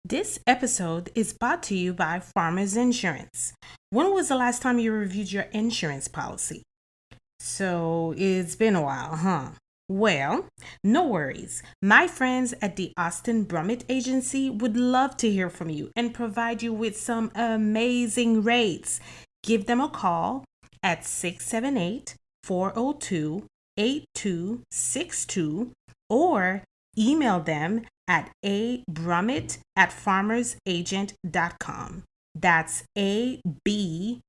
This episode is brought to you by Farmers Insurance. When was the last time you reviewed your insurance policy? So it's been a while, huh? Well, no worries. My friends at the Austin Brummett Agency would love to hear from you and provide you with some amazing rates. Give them a call at 678-402-8262 or email them at abrummett@farmersagent.com. That's ABRUMIT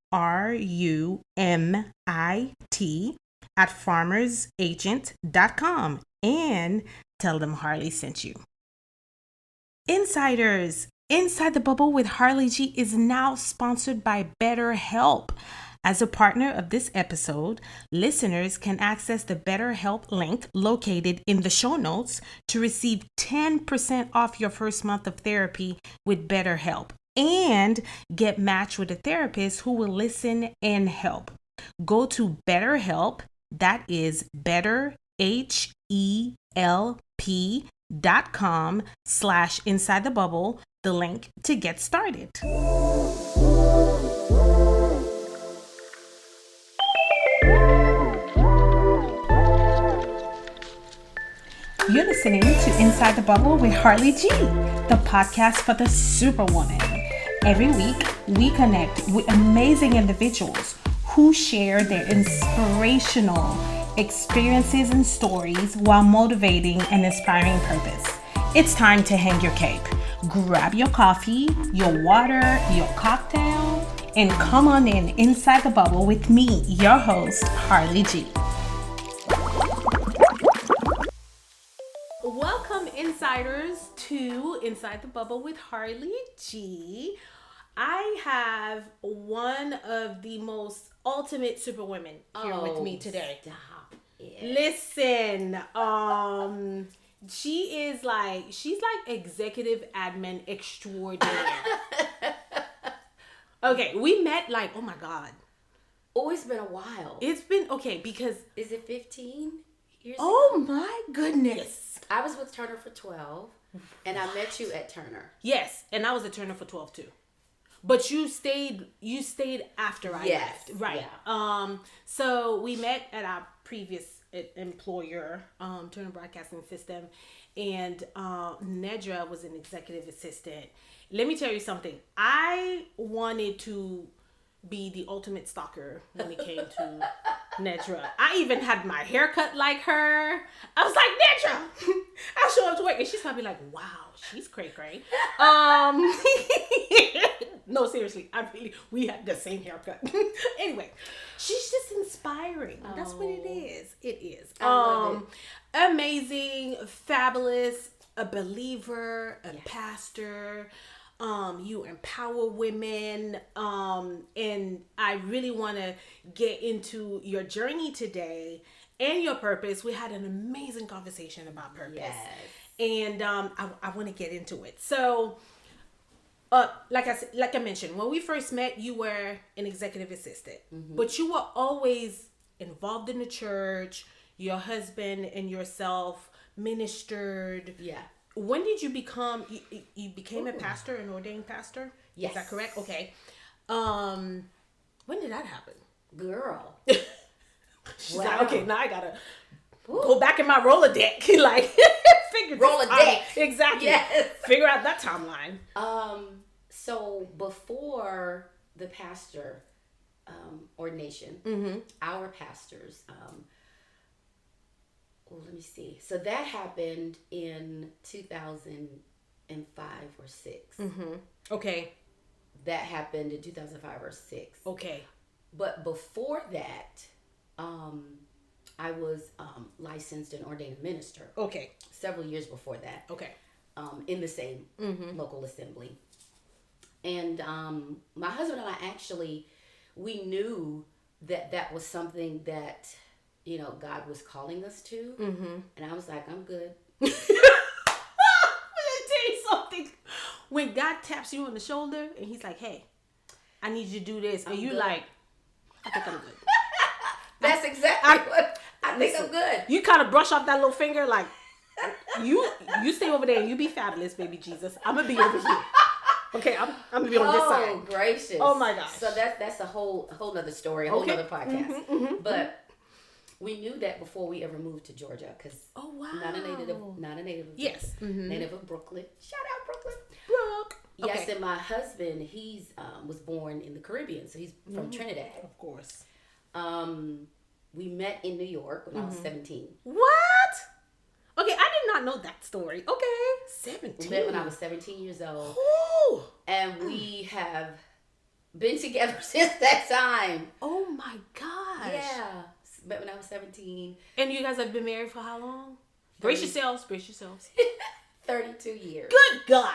at farmersagent.com, and tell them Harli sent you. Insiders, Inside the Bubble with Harli G is now sponsored by BetterHelp. As a partner of this episode, listeners can access the BetterHelp link located in the show notes to receive 10% off your first month of therapy with BetterHelp and get matched with a therapist who will listen and help. Go to BetterHelp, that is BetterHelp.com/inside-the-bubble, the link to get started. You're listening to Inside the Bubble with Harli G, the podcast for the superwoman. Every week, we connect with amazing individuals who share their inspirational experiences and stories while motivating and inspiring purpose. It's time to hang your cape. Grab your coffee, your water, your cocktail, and come on in Inside the Bubble with me, your host, Harli G. Welcome, insiders, to Inside the Bubble with Harli G. I have one of the most ultimate superwomen here with me today. Stop it. Listen, she's like executive admin extraordinaire. Okay, we met like, oh my God. Oh, it's been a while. It's been, okay, because... Is it 15 years Oh ago? my goodness. I was with Turner for 12, and I met you at Turner. Yes, and I was a Turner for 12 too. But you stayed after I left. Right. Yeah. So we met at our previous employer, Turner Broadcasting System, and Nedra was an executive assistant. Let me tell you something. I wanted to be the ultimate stalker when it came to Nedra. I even had my hair cut like her. I was like, Nedra! I'll show up to work and she's probably like, wow, she's cray-cray. No, seriously, we had the same haircut. Anyway, she's just inspiring. Oh. That's what it is. It is. I love it. Amazing, fabulous, a believer, a pastor. You empower women, and I really want to get into your journey today and your purpose. We had an amazing conversation about purpose. Yes. And I want to get into it. So, like I mentioned, when we first met, you were an executive assistant, but you were always involved in the church. Your husband and yourself ministered. Yeah. When did you become, you became a pastor, an ordained pastor? Yes. Is that correct? Okay. When did that happen? Girl. She's like, okay, now I gotta go back in my Rolodex. Like, figure Rolodex. Exactly. Yes. Figure out that timeline. So before the pastor ordination, our pastors, let me see. So that happened in 2005 or 6. Okay. That happened in 2005 or 6. Okay. But before that, I was licensed and ordained minister. Okay. Several years before that. Okay. In the same local assembly. And my husband and I we knew that was something that, God was calling us to. And I was like, I'm good. Let me tell you something. When God taps you on the shoulder and he's like, hey, I need you to do this. And you like, I think I'm good. That's exactly what I think. I'm good. You kind of brush off that little finger like, You stay over there and you be fabulous, baby Jesus. I'm gonna be over here. Okay, I'm gonna be on this side. Oh gracious! Oh my gosh! So that's a whole nother story, a whole nother podcast. But we knew that before we ever moved to Georgia, because not a native of yes, native of Brooklyn. Shout out Brooklyn, Brooke. Yes, Okay. and my husband, he's was born in the Caribbean, so he's from Trinidad. Of course. We met in New York when I was 17. What? Okay, I did not know that story. Okay, 17. We met when I was 17 years old. Ooh. And we have been together since that time. Oh my gosh. Yeah. Met when I was 17. And you guys have been married for how long? Brace yourselves. 32 years. Good God.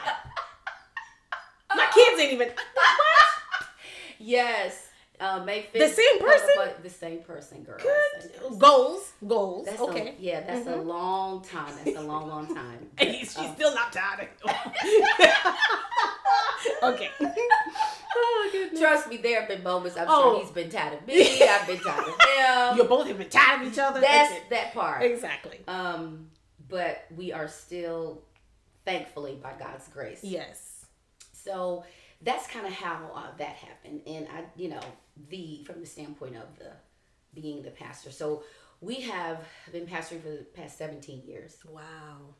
My kids ain't even. What? Yes. May 5th. The same person? The same person, girl. Good. Goals. That's okay. That's a long time. That's a long time. And she's still not tired of Okay. Oh, goodness. Trust me, there have been moments I'm sure he's been tired of me. I've been tired of him. You both have been tired of each other. That's that part. Exactly. But we are still, thankfully, by God's grace. Yes. So that's kind of how that happened. And I, from the standpoint of being the pastor. So we have been pastoring for the past 17 years. Wow.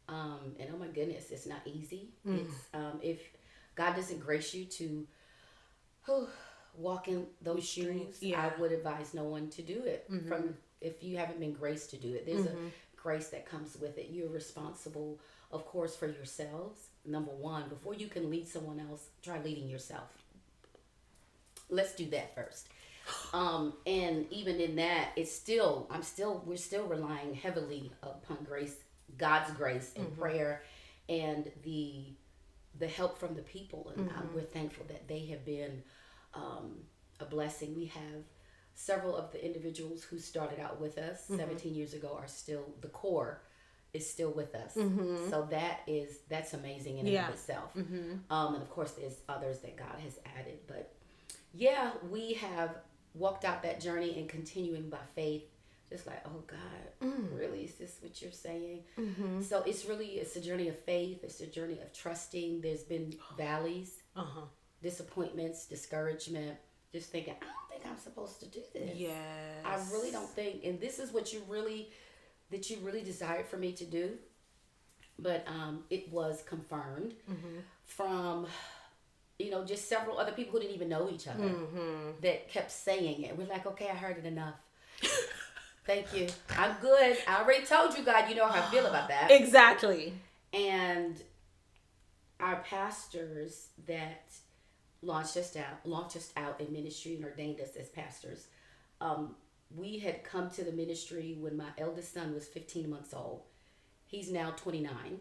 And oh my goodness, it's not easy. It's if God doesn't grace you to walk in those shoes, I would advise no one to do it. From if you haven't been graced to do it, there's a grace that comes with it. You're responsible, of course, for yourselves. Number one, before you can lead someone else, try leading yourself. Let's do that first. And even in that, we're still relying heavily upon grace, God's grace and prayer, and the help from the people. And we're thankful that they have been a blessing. We have several of the individuals who started out with us 17 years ago are still, the core is still with us. So that's amazing in and of itself. And of course there's others that God has added. But yeah, we have walked out that journey and continuing by faith. Just like, oh God, really? Is this what you're saying? So it's a journey of faith. It's a journey of trusting. There's been valleys, disappointments, discouragement, just thinking, I don't think I'm supposed to do this. Yes. I really don't think, and this is what you really desired for me to do. But it was confirmed from, just several other people who didn't even know each other that kept saying it. We're like, okay, I heard it enough. Thank you. I'm good. I already told you, God, you know how I feel about that. Exactly. And our pastors that launched us out in ministry and ordained us as pastors, we had come to the ministry when my eldest son was 15 months old. He's now 29.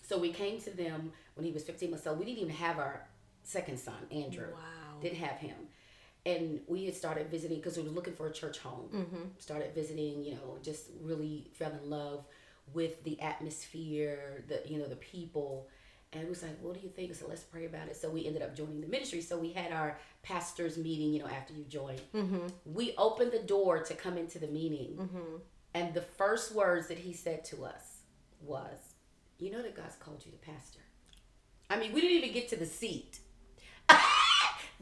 So we came to them when he was 15 months old. We didn't even have our second son, Andrew. Wow. Didn't have him. And we had started visiting because we were looking for a church home. Started visiting, just really fell in love with the atmosphere, the people. And it was like, what do you think? So let's pray about it. So we ended up joining the ministry. So we had our pastor's meeting, after you join. We opened the door to come into the meeting. And the first words that he said to us was, you know that God's called you to pastor. I mean, we didn't even get to the seat.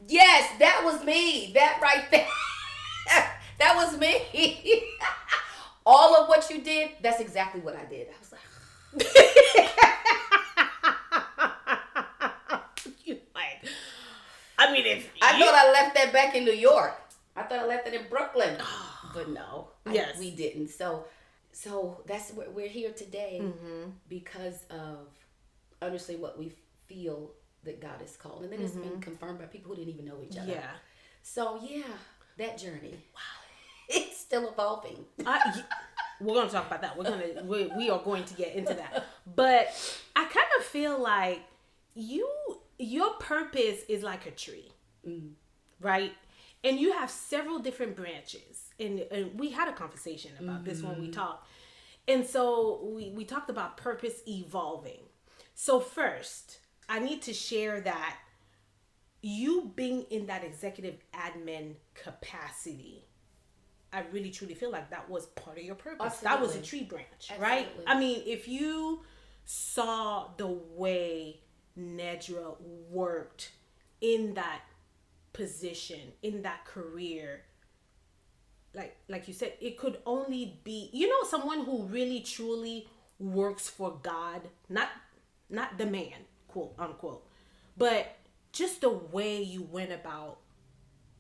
Yes, that was me. That right there. That was me. All of what you did, that's exactly what I did. I was like, I thought I left that back in New York. I thought I left it in Brooklyn. But no, we didn't. So that's where we're here today because of honestly what we feel that God is called. And then it's been confirmed by people who didn't even know each other. Yeah. So that journey. Wow. It's still evolving. We're going to talk about that. We are going to get into that. But I kind of feel like your purpose is like a tree, right? And you have several different branches. And we had a conversation about this when we talked. And so we talked about purpose evolving. So first, I need to share that you being in that executive admin capacity, I really truly feel like that was part of your purpose. Absolutely. That was a tree branch, right? I mean, if you saw the way Nedra worked in that position, in that career, like you said, it could only be, someone who really truly works for God, not the man, quote unquote, but just the way you went about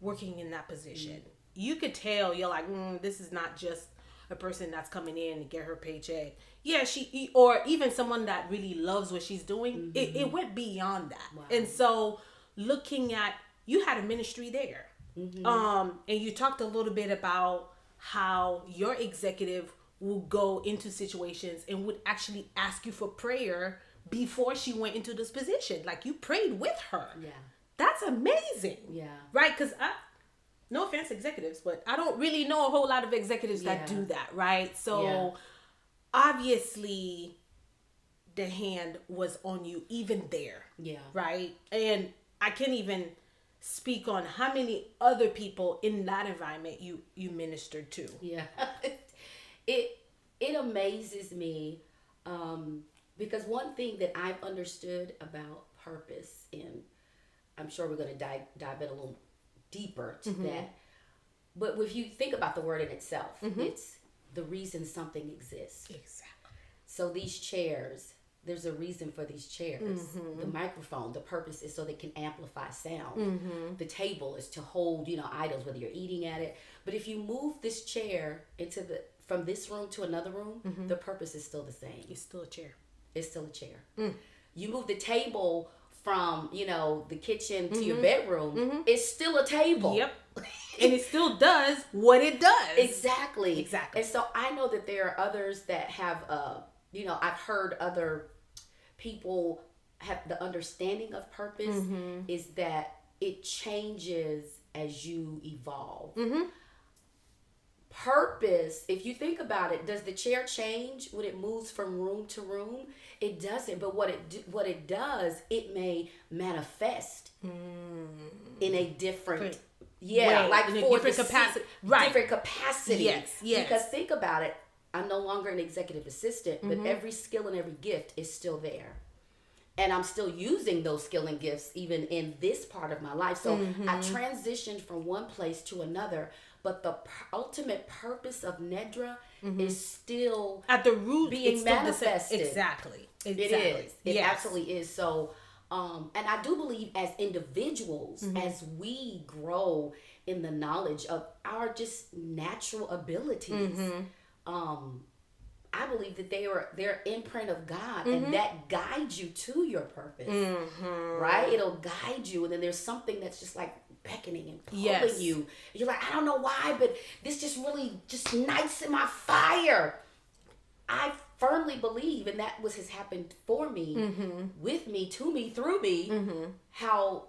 working in that position. You could tell, you're like, this is not just a person that's coming in and get her paycheck. Yeah, or even someone that really loves what she's doing. It went beyond that. Wow. And so looking at, you had a ministry there. And you talked a little bit about how your executive will go into situations and would actually ask you for prayer before she went into this position. Like, you prayed with her. Yeah. That's amazing. Yeah. Right? Because no offense, executives, but I don't really know a whole lot of executives that do that, right? So obviously the hand was on you even there. Yeah. Right? And I can't even speak on how many other people in that environment you ministered to. Yeah. It amazes me because one thing that I've understood about purpose, and I'm sure we're going to dive in a little deeper to that, but if you think about the word in itself, it's the reason something exists. Exactly. So these chairs, there's a reason for these chairs. The microphone, the purpose is so they can amplify sound. The table is to hold, items, whether you're eating at it. But if you move this chair from this room to another room, the purpose is still the same. It's still a chair. It's still a chair. You move the table from, the kitchen to your bedroom, it's still a table. Yep. And it still does what it does. Exactly. And so I know that there are others that have, I've heard other people have the understanding of purpose is that it changes as you evolve. Purpose, if you think about it, does the chair change when it moves from room to room? It doesn't. But what it does, it may manifest in a different way, like in a different capacity. Right. Different capacity. Yes. Because think about it. I'm no longer an executive assistant, but every skill and every gift is still there. And I'm still using those skill and gifts even in this part of my life. So I transitioned from one place to another, but the ultimate purpose of Nedra is still at the root being manifested. Exactly. It is. It absolutely is. So, and I do believe as individuals, as we grow in the knowledge of our just natural abilities, I believe that they're imprint of God, and that guides you to your purpose, right? It'll guide you, and then there's something that's just like beckoning and pulling you. And you're like, I don't know why, but this just really just ignites in my fire. I firmly believe, and that has happened for me, with me, to me, through me, how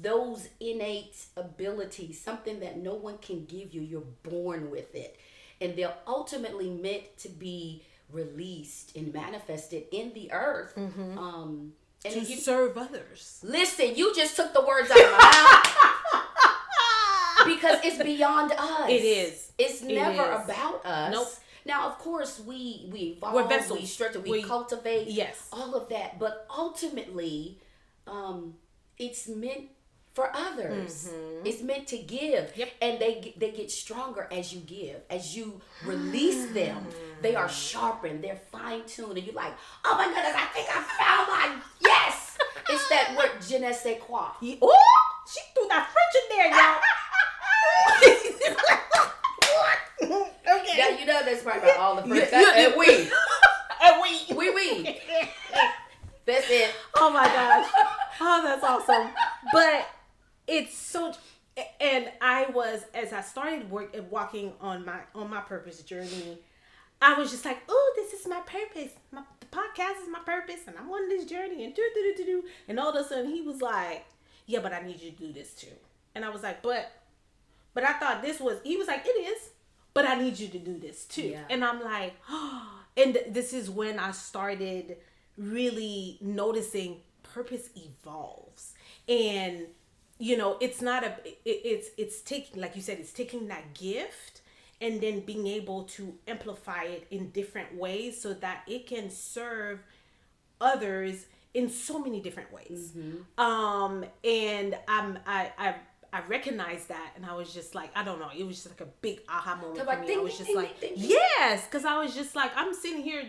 those innate abilities, something that no one can give you, you're born with it. And they're ultimately meant to be released and manifested in the earth. And to serve others. Listen, you just took the words out of my mouth. Because it's beyond us. It is. It's never about us. Nope. Now, of course, we evolve, we're vessels. We stretch, we cultivate, all of that. But ultimately, it's meant for others. It's meant to give. And they get stronger as you give. As you release them, they are sharpened. They're fine-tuned. And you're like, oh my goodness, I think I found my yes. It's that word, je ne sais quoi. Oh, she threw that French in there, y'all. Okay. Yeah, you know that's part about all the French. And we. And we. We. That's it. Oh my gosh. Oh, that's awesome. But it's so, and I was, as I started walking on my purpose journey, I was just like, oh, this is my purpose. The podcast is my purpose, and I'm on this journey, and do. And all of a sudden, he was like, yeah, but I need you to do this too. And I was like, but I thought he was like, it is, but I need you to do this too. Yeah. And I'm like, oh, and this is when I started really noticing purpose evolves. And it's not it's taking, like you said, it's taking that gift and then being able to amplify it in different ways so that it can serve others in so many different ways. And I recognized that, and I was just like, I don't know, it was just like a big aha moment for me. I was just like, yes, because I was just like, I'm sitting here.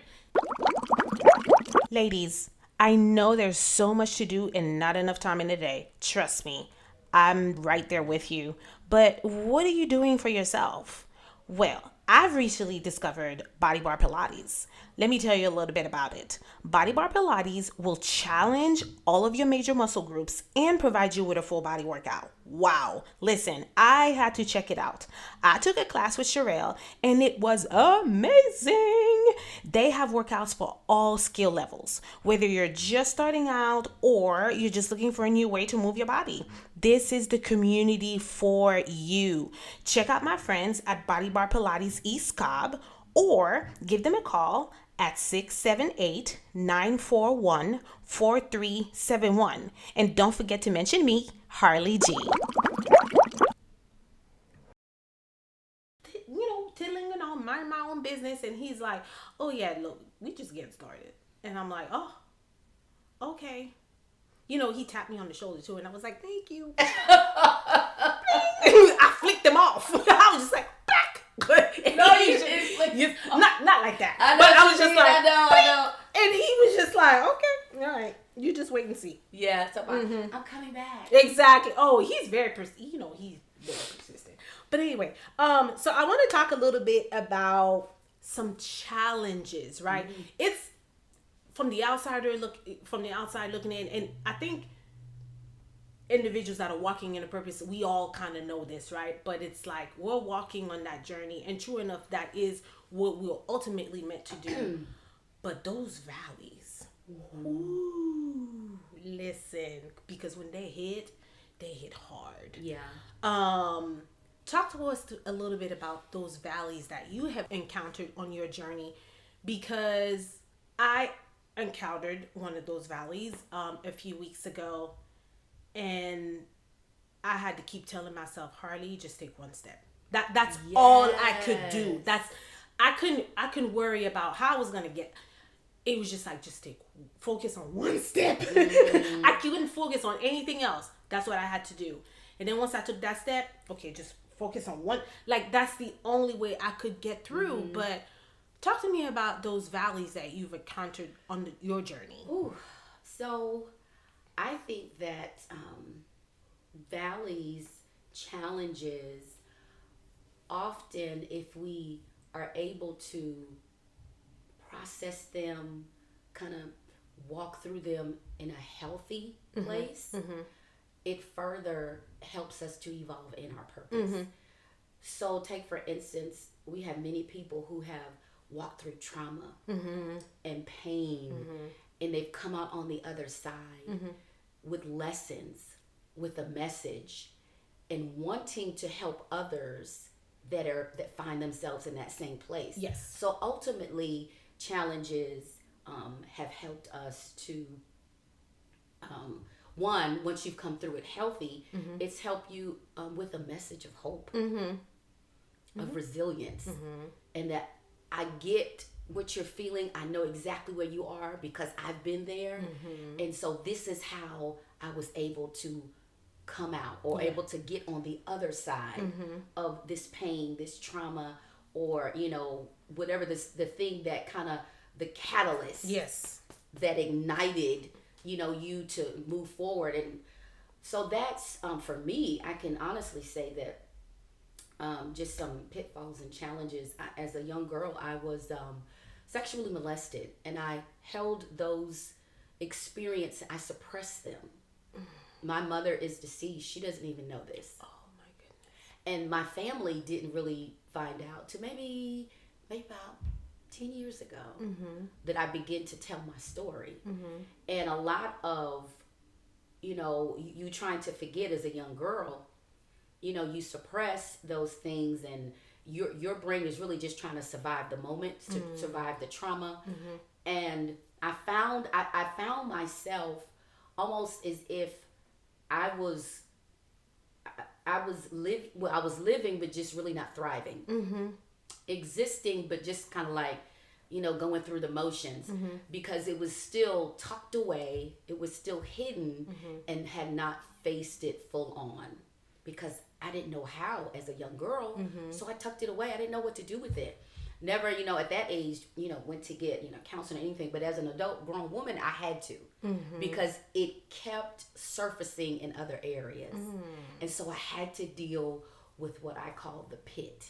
Ladies, I know there's so much to do and not enough time in the day. Trust me, I'm right there with you. But what are you doing for yourself? Well, I've recently discovered Body Bar Pilates. Let me tell you a little bit about it. Body Bar Pilates will challenge all of your major muscle groups and provide you with a full body workout. Wow. Listen, I had to check it out. I took a class with Sherelle and it was amazing. They have workouts for all skill levels, whether you're just starting out or you're just looking for a new way to move your body. This is the community for you. Check out my friends at Body Bar Pilates East Cobb or give them a call at 678-941-4371. And don't forget to mention me, Harli G. Tiddling and all, minding my own business. And he's like, oh yeah, look, we just getting started. And I'm like, oh, okay. He tapped me on the shoulder too. And I was like, thank you. I flicked him off. I was just like, back. Not like that. I was just like, I know. And he was just like, okay, all right, you just wait and see. Yeah, so I'm coming back. Exactly. Oh, he's very he's very persistent. But anyway, so I want to talk a little bit about some challenges, right? It's from the outside looking in, and I think individuals that are walking in a purpose, we all kind of know this, right? But it's like we're walking on that journey, and true enough, that is what we're ultimately meant to do. But those valleys, ooh, listen, because when they hit hard. Yeah. Talk to us a little bit about those valleys that you have encountered on your journey, because I encountered one of those valleys a few weeks ago, and I had to keep telling myself, Harley, just take one step. That's all I could do. I couldn't worry about how I was gonna get. It was just like, focus on one step. I couldn't focus on anything else. That's what I had to do. And then once I took that step, okay, just focus on one. Like, that's the only way I could get through. But talk to me about those valleys that you've encountered on your journey. Ooh. So I think that valleys, challenges, often if we are able to process them, kind of walk through them in a healthy place, it further helps us to evolve in our purpose. So take, for instance, we have many people who have walked through trauma and pain, and they've come out on the other side with lessons, with a message, and wanting to help others that find themselves in that same place. Yes. So ultimately, challenges have helped us to one, once you've come through it healthy, it's helped you with a message of hope, of resilience, and that I get what you're feeling. I know exactly where you are because I've been there. And so this is how I was able to come out or able to get on the other side of this pain, this trauma, or, whatever the thing that kind of the catalyst that ignited you to move forward. And so that's for me, I can honestly say that just some pitfalls and challenges. As a young girl, I was sexually molested, and I held those experiences. I suppressed them. My mother is deceased. She doesn't even know this. Oh my goodness. And my family didn't really find out till maybe about 10 years ago that I began to tell my story. And a lot of, you trying to forget as a young girl, you suppress those things, and your brain is really just trying to survive the moment, to survive the trauma. And I found myself almost as if I was living, but just really not thriving. existing, but just kind of like, going through the motions, because it was still tucked away, it was still hidden, and had not faced it full on, because I didn't know how as a young girl. So I tucked it away. I didn't know what to do with it. Never, at that age, went to get, counseling or anything. But as an adult grown woman, I had to, because it kept surfacing in other areas. And so I had to deal with what I call the pit.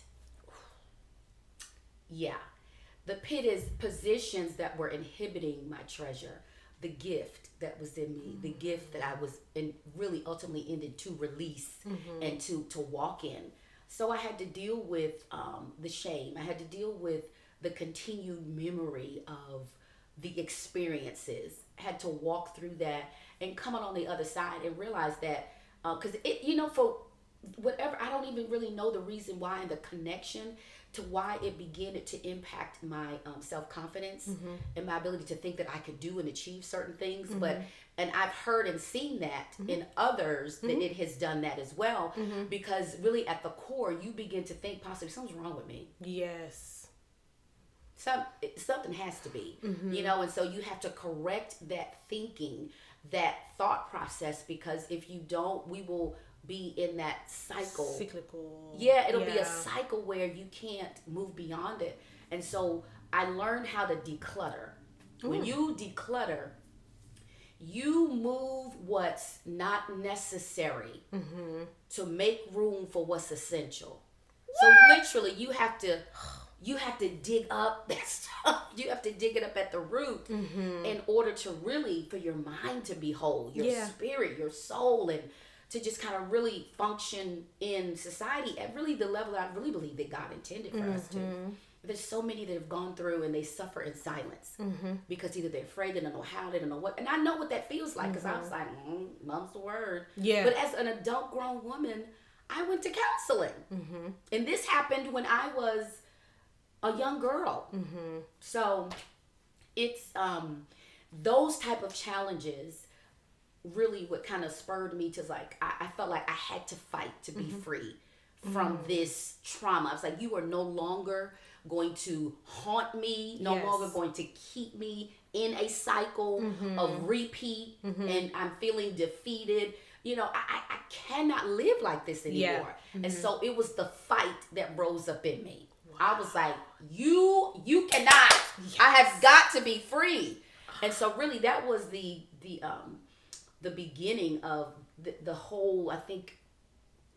Yeah. The pit is positions that were inhibiting my treasure, the gift that was in me, the gift that I was really ultimately ended to release and to walk in. So I had to deal with the shame. I had to deal with the continued memory of the experiences. I had to walk through that and come on the other side and realize that, because for whatever, I don't even really know the reason why and the connection to why it began to impact my self-confidence and my ability to think that I could do and achieve certain things. And I've heard and seen that in others that it has done that as well, because really at the core, you begin to think possibly something's wrong with me. Yes. Something has to be, and so you have to correct that thinking, that thought process, because if you don't, we will be in that cycle. Cyclical. Yeah, it'll be a cycle where you can't move beyond it. And so I learned how to declutter. When you declutter, you move what's not necessary to make room for what's essential. So literally you have to dig up that stuff. You have to dig it up at the root in order to really, for your mind to be whole, your spirit, your soul, and to just kind of really function in society at really the level that I really believe that God intended for us to. There's so many that have gone through and they suffer in silence because either they're afraid, they don't know how, they don't know what. And I know what that feels like, because I was like, mum's the word. Yeah. But as an adult grown woman, I went to counseling. And this happened when I was a young girl. So it's those type of challenges really what kind of spurred me to, like, I felt like I had to fight to be free from this trauma. I was like, you are no longer going to haunt me, no longer going to keep me in a cycle of repeat, and I'm feeling defeated. I cannot live like this anymore. And so it was the fight that rose up in me. I was like, you cannot. I have got to be free. And so really that was the beginning of the whole, I think,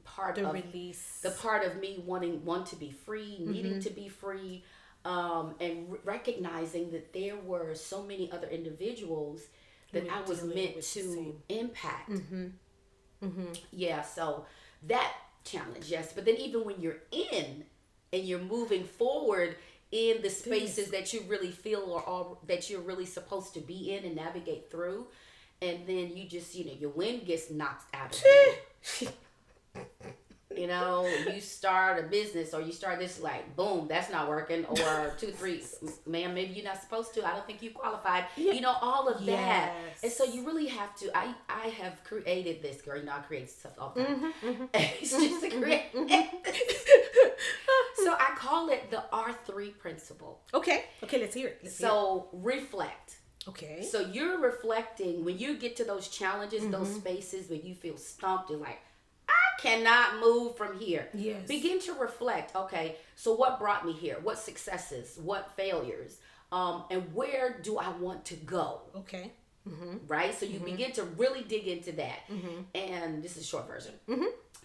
part of release, the part of me wanting to be free, needing to be free, and recognizing that there were so many other individuals that I was meant to impact. Yeah, so that challenge, yes. But then even when you're in and you're moving forward in the spaces that you really feel or that you're really supposed to be in and navigate through, and then you just, your wind gets knocked out of you. You start a business or you start this, like, boom, that's not working. Or 2, 3, ma'am, maybe you're not supposed to. I don't think you qualified. All of that. And so you really have to, I have created this, girl. I create stuff all the time. It's just to create. So I call it the R3 principle. Okay, let's hear it. Reflect. Okay. So you're reflecting when you get to those challenges, those spaces where you feel stumped and like, I cannot move from here. Yes. Begin to reflect. Okay, so what brought me here? What successes? What failures? And where do I want to go? Okay. Right? So you begin to really dig into that. And this is a short version.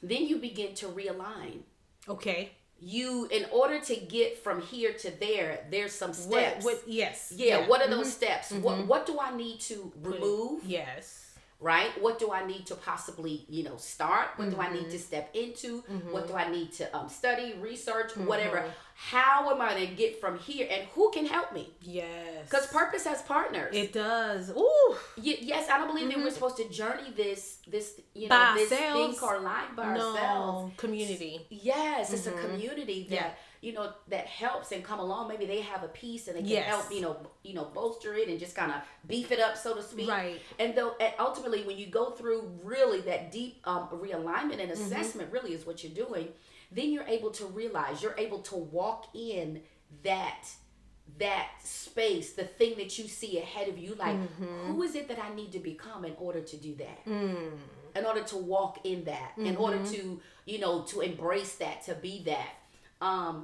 Then you begin to realign. Okay. In order to get from here to there, there's some steps. What are those steps? What do I need to remove? Right? What do I need to possibly, start? What do I need to step into? What do I need to study, research, whatever? How am I going to get from here? And who can help me? Yes. Because purpose has partners. It does. Ooh. Yes, I don't believe that we're supposed to journey this by this ourselves. thing called life by ourselves. Community. Yes, it's a community that that helps and come along. Maybe they have a piece and they can help, bolster it and just kind of beef it up, so to speak. Right. And ultimately, when you go through really that deep realignment and assessment, really is what you're doing. then you're able to realize, you're able to walk in that space, the thing that you see ahead of you, like, who is it that I need to become in order to do that? In order to walk in that, in order to, to embrace that, to be that.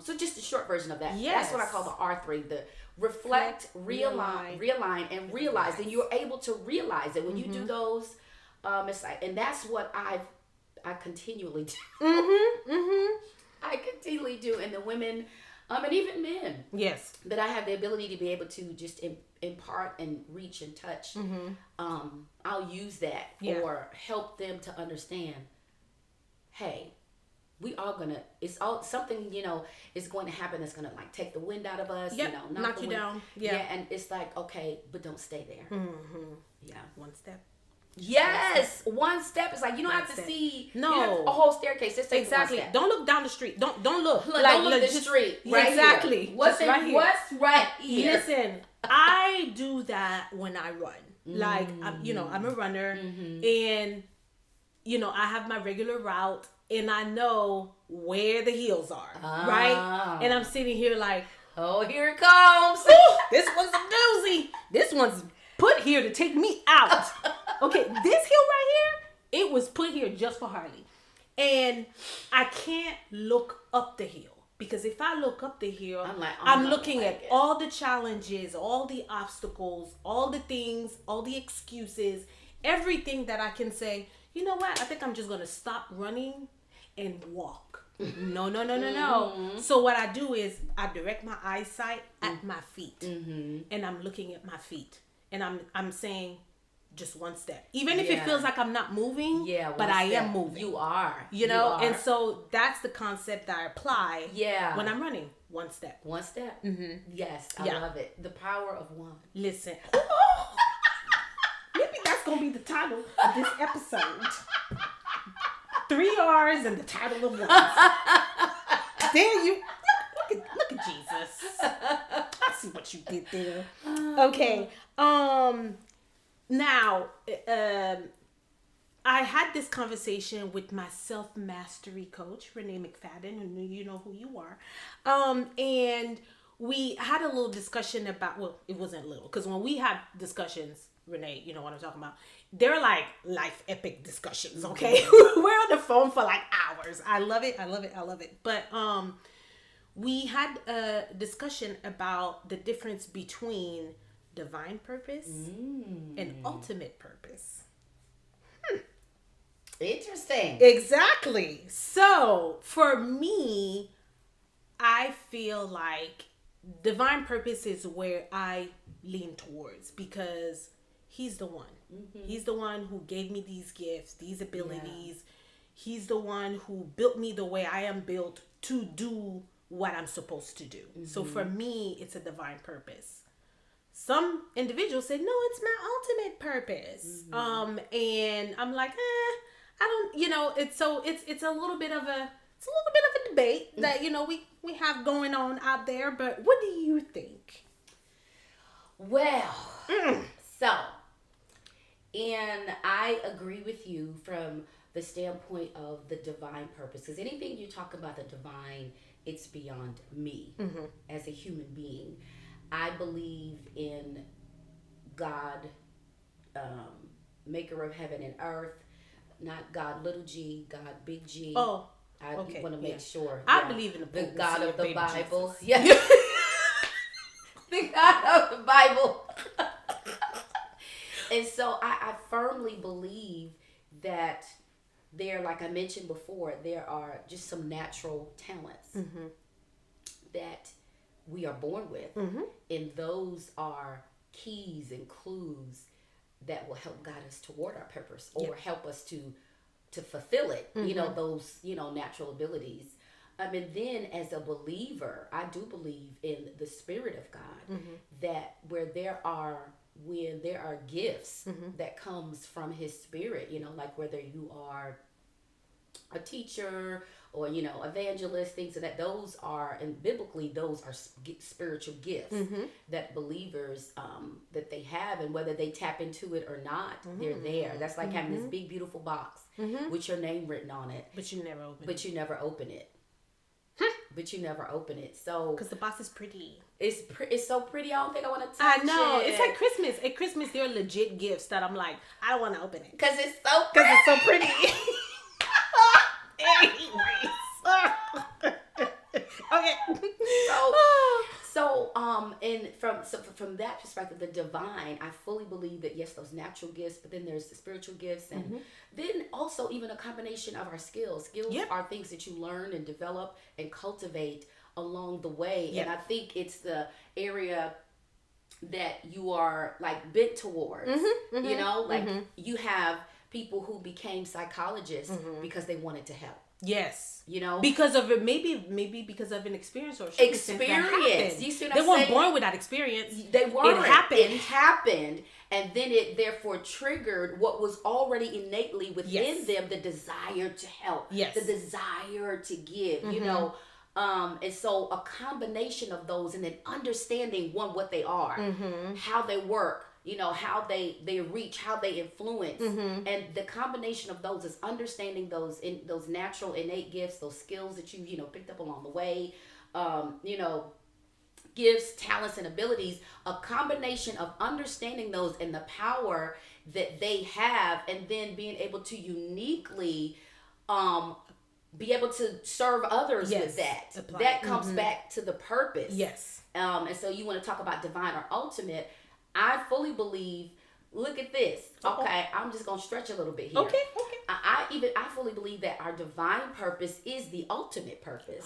So just a short version of that. Yes. That's what I call the R3, the reflect, realign, and realize. And you're able to realize it when you do those. It's like, and that's what I continually do. I continually do, and the women, and even men. Yes. That I have the ability to be able to just impart and reach and touch. I'll use that or help them to understand, hey, we are gonna, it's all something, is going to happen that's gonna like take the wind out of us, knock you down. Yeah. And it's like, okay, but don't stay there. Yeah. One step. Yes, one step. It's like you don't have to see a whole staircase. Just take exactly. One step. Don't look down the street. Don't look. Don't look the street. Right exactly. Here. What's right here? Listen, I do that when I run. Like I'm a runner, and I have my regular route, and I know where the hills are, right? And I'm sitting here like, oh, here it comes. This one's a doozy. This one's put here to take me out. Okay, this hill right here, it was put here just for Harli. And I can't look up the hill. Because if I look up the hill, I'm looking at all the challenges, all the obstacles, all the things, all the excuses, everything that I can say, you know what? I think I'm just going to stop running and walk. No. So what I do is I direct my eyesight at my feet. And I'm looking at my feet. And I'm saying just one step. Even if it feels like I'm not moving, but I am moving. You are. And so that's the concept that I apply when I'm running. One step. One step. Yes, I love it. The power of one. Listen. Maybe that's going to be the title of this episode. 3 R's and the title of one. There you look at Jesus. I see what you did there. Okay. Now, I had this conversation with my self-mastery coach, Renee McFadden, and you know who you are. And we had a little discussion about, well, it wasn't little, because when we have discussions, Renee, you know what I'm talking about, they're like life epic discussions, okay? We're on the phone for like hours. I love it. But we had a discussion about the difference between divine purpose and ultimate purpose. Interesting. Exactly. So for me, I feel like divine purpose is where I lean towards, because he's the one. He's the one who gave me these gifts, these abilities. He's the one who built me the way I am built to do what I'm supposed to do. So for me, it's a divine purpose. Some individuals say, no, it's my ultimate purpose. And I'm like, I don't, it's a little bit of a debate that, we have going on out there. But what do you think? Well, and I agree with you from the standpoint of the divine purpose. Because anything you talk about the divine, it's beyond me as a human being. I believe in God, maker of heaven and earth, not God little g, God big G. Oh, I want to make sure. I believe in the God of the Bible. Jesus. Yeah. The God of the Bible. And so I firmly believe that there, like I mentioned before, there are just some natural talents that we are born with. And those are keys and clues that will help guide us toward our purpose or help us to fulfill it. Those, natural abilities. And then as a believer, I do believe in the Spirit of God, that when there are gifts that comes from His Spirit, like whether you are a teacher or evangelist, things of that, those are, and biblically those are spiritual gifts that believers that they have, and whether they tap into it or not, they're there. That's like having this big beautiful box with your name written on it, but you never open it. but you never open it. So because the box is pretty. It's so pretty. I don't think I want to touch it. I know. It's like Christmas. At Christmas, there are legit gifts that I'm like, I don't want to open it because it's so pretty. Okay. And from that perspective, the divine, I fully believe that yes, those natural gifts, but then there's the spiritual gifts, and then also even a combination of our skills. Skills are things that you learn and develop and cultivate along the way, and I think it's the area that you are like bent towards. You know, like you have people who became psychologists because they wanted to help. Yes. You know, because of it, maybe because of an experience or experience. You see what they I'm weren't saying? born without experience. They weren't. It happened, and then it therefore triggered what was already innately within them: the desire to help, the desire to give. You know, and so a combination of those, and then understanding what they are, how they work. You know, how they reach, how they influence, and the combination of those is understanding those natural innate gifts, those skills that you picked up along the way, gifts, talents, and abilities. A combination of understanding those and the power that they have, and then being able to uniquely be able to serve others with that. Apply. That comes back to the purpose. Yes. And so you want to talk about divine or ultimate. I fully believe, look at this. Okay, I'm just going to stretch a little bit here. Okay. I fully believe that our divine purpose is the ultimate purpose.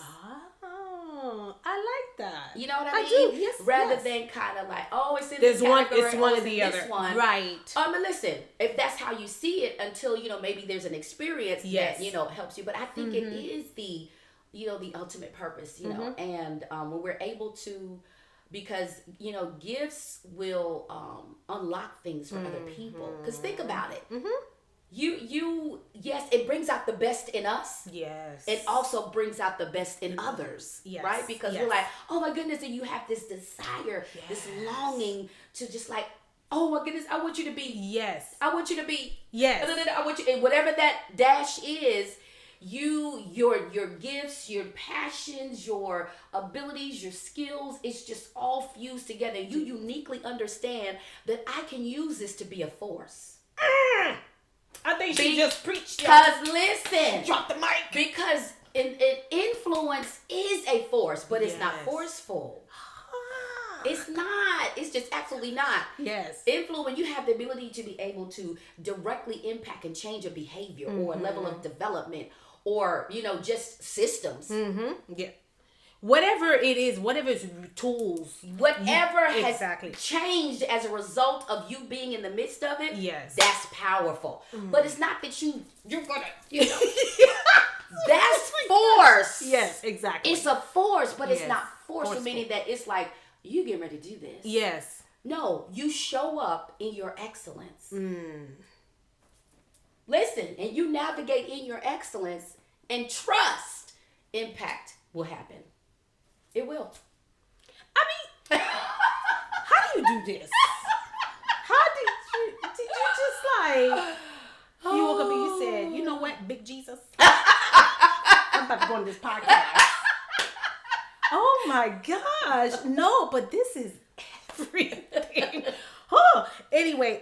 Oh, I like that. You know what I mean? do, yes. Rather than kind of like, it's in this category, it's one or the other. One. Right. But listen, if that's how you see it until, maybe there's an experience that, helps you. But I think it is the, the ultimate purpose, and when we're able to, because gifts will unlock things for other people. Because think about it, yes, it brings out the best in us. Yes, it also brings out the best in others. Yes, right? Because you're like, oh my goodness, and you have this desire, this longing to just like, oh my goodness, I want you to be. Yes, I want you to be. Yes, I want you, and whatever that dash is. Your gifts, your passions, your abilities, your skills, it's just all fused together. You uniquely understand that I can use this to be a force. I think she just preached. Because listen, drop the mic. Because influence is a force, but it's not forceful. It's not. It's just absolutely not. Yes. Influence, you have the ability to be able to directly impact and change a behavior or a level of development or, just systems. Yeah. Whatever it is, whatever is tools. Whatever has changed as a result of you being in the midst of it, that's powerful. But it's not that you're going to, that's force. Yes, exactly. It's a force, but it's not forceful, meaning that it's like, you get ready to do this. Yes. No, you show up in your excellence. Listen, and you navigate in your excellence and trust impact will happen. It will. I mean, how do you do this? How did you just like, you woke up and you said, you know what, Big Jesus? I'm about to go on this podcast. Oh my gosh. No, but this is everything. Anyway,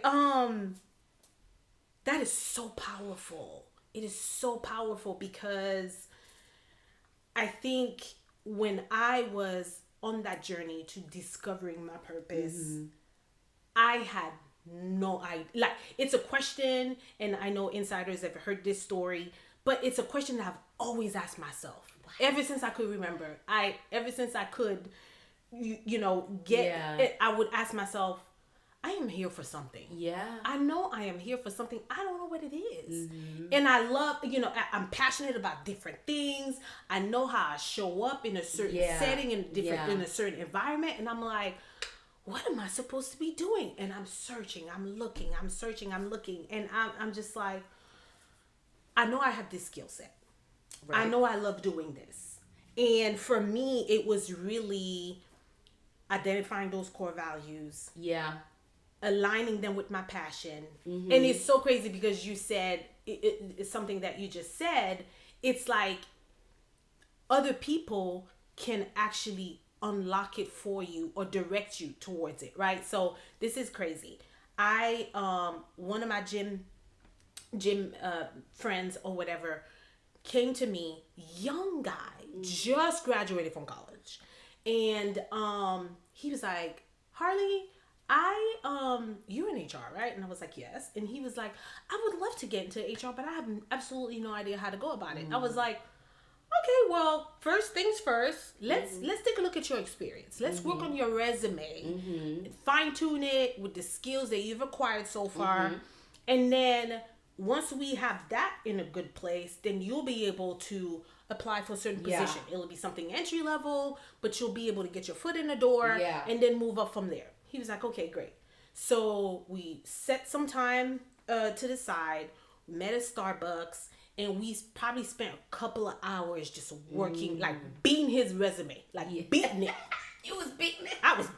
that is so powerful. It is so powerful because I think when I was on that journey to discovering my purpose, I had no idea. Like, it's a question, and I know insiders have heard this story, but it's a question that I've always asked myself. Ever since I could remember, ever since I could, get it, I would ask myself, I am here for something. Yeah. I know I am here for something. I don't know what it is. And I love, I'm passionate about different things. I know how I show up in a certain setting, in a certain environment. And I'm like, what am I supposed to be doing? And I'm searching, I'm looking. And I'm just like, I know I have this skill set. Right. I know I love doing this. And for me, it was really identifying those core values. Yeah. Aligning them with my passion. And it's so crazy because you said, it's something that you just said. It's like other people can actually unlock it for you or direct you towards it, right? So this is crazy. I one of my gym friends or whatever came to me, young guy, just graduated from college, and he was like, Harley, you're in HR, right? And I was like, yes. And he was like, I would love to get into HR, but I have absolutely no idea how to go about it. I was like, okay, well, first things first, let's take a look at your experience. Let's work on your resume, fine tune it with the skills that you've acquired so far, and then once we have that in a good place, then you'll be able to apply for a certain position. It'll be something entry level, but you'll be able to get your foot in the door and then move up from there. He was like, okay, great. So we set some time to the side, met at Starbucks, and we probably spent a couple of hours just working, like beating his resume, like beating it. You was beating it. I was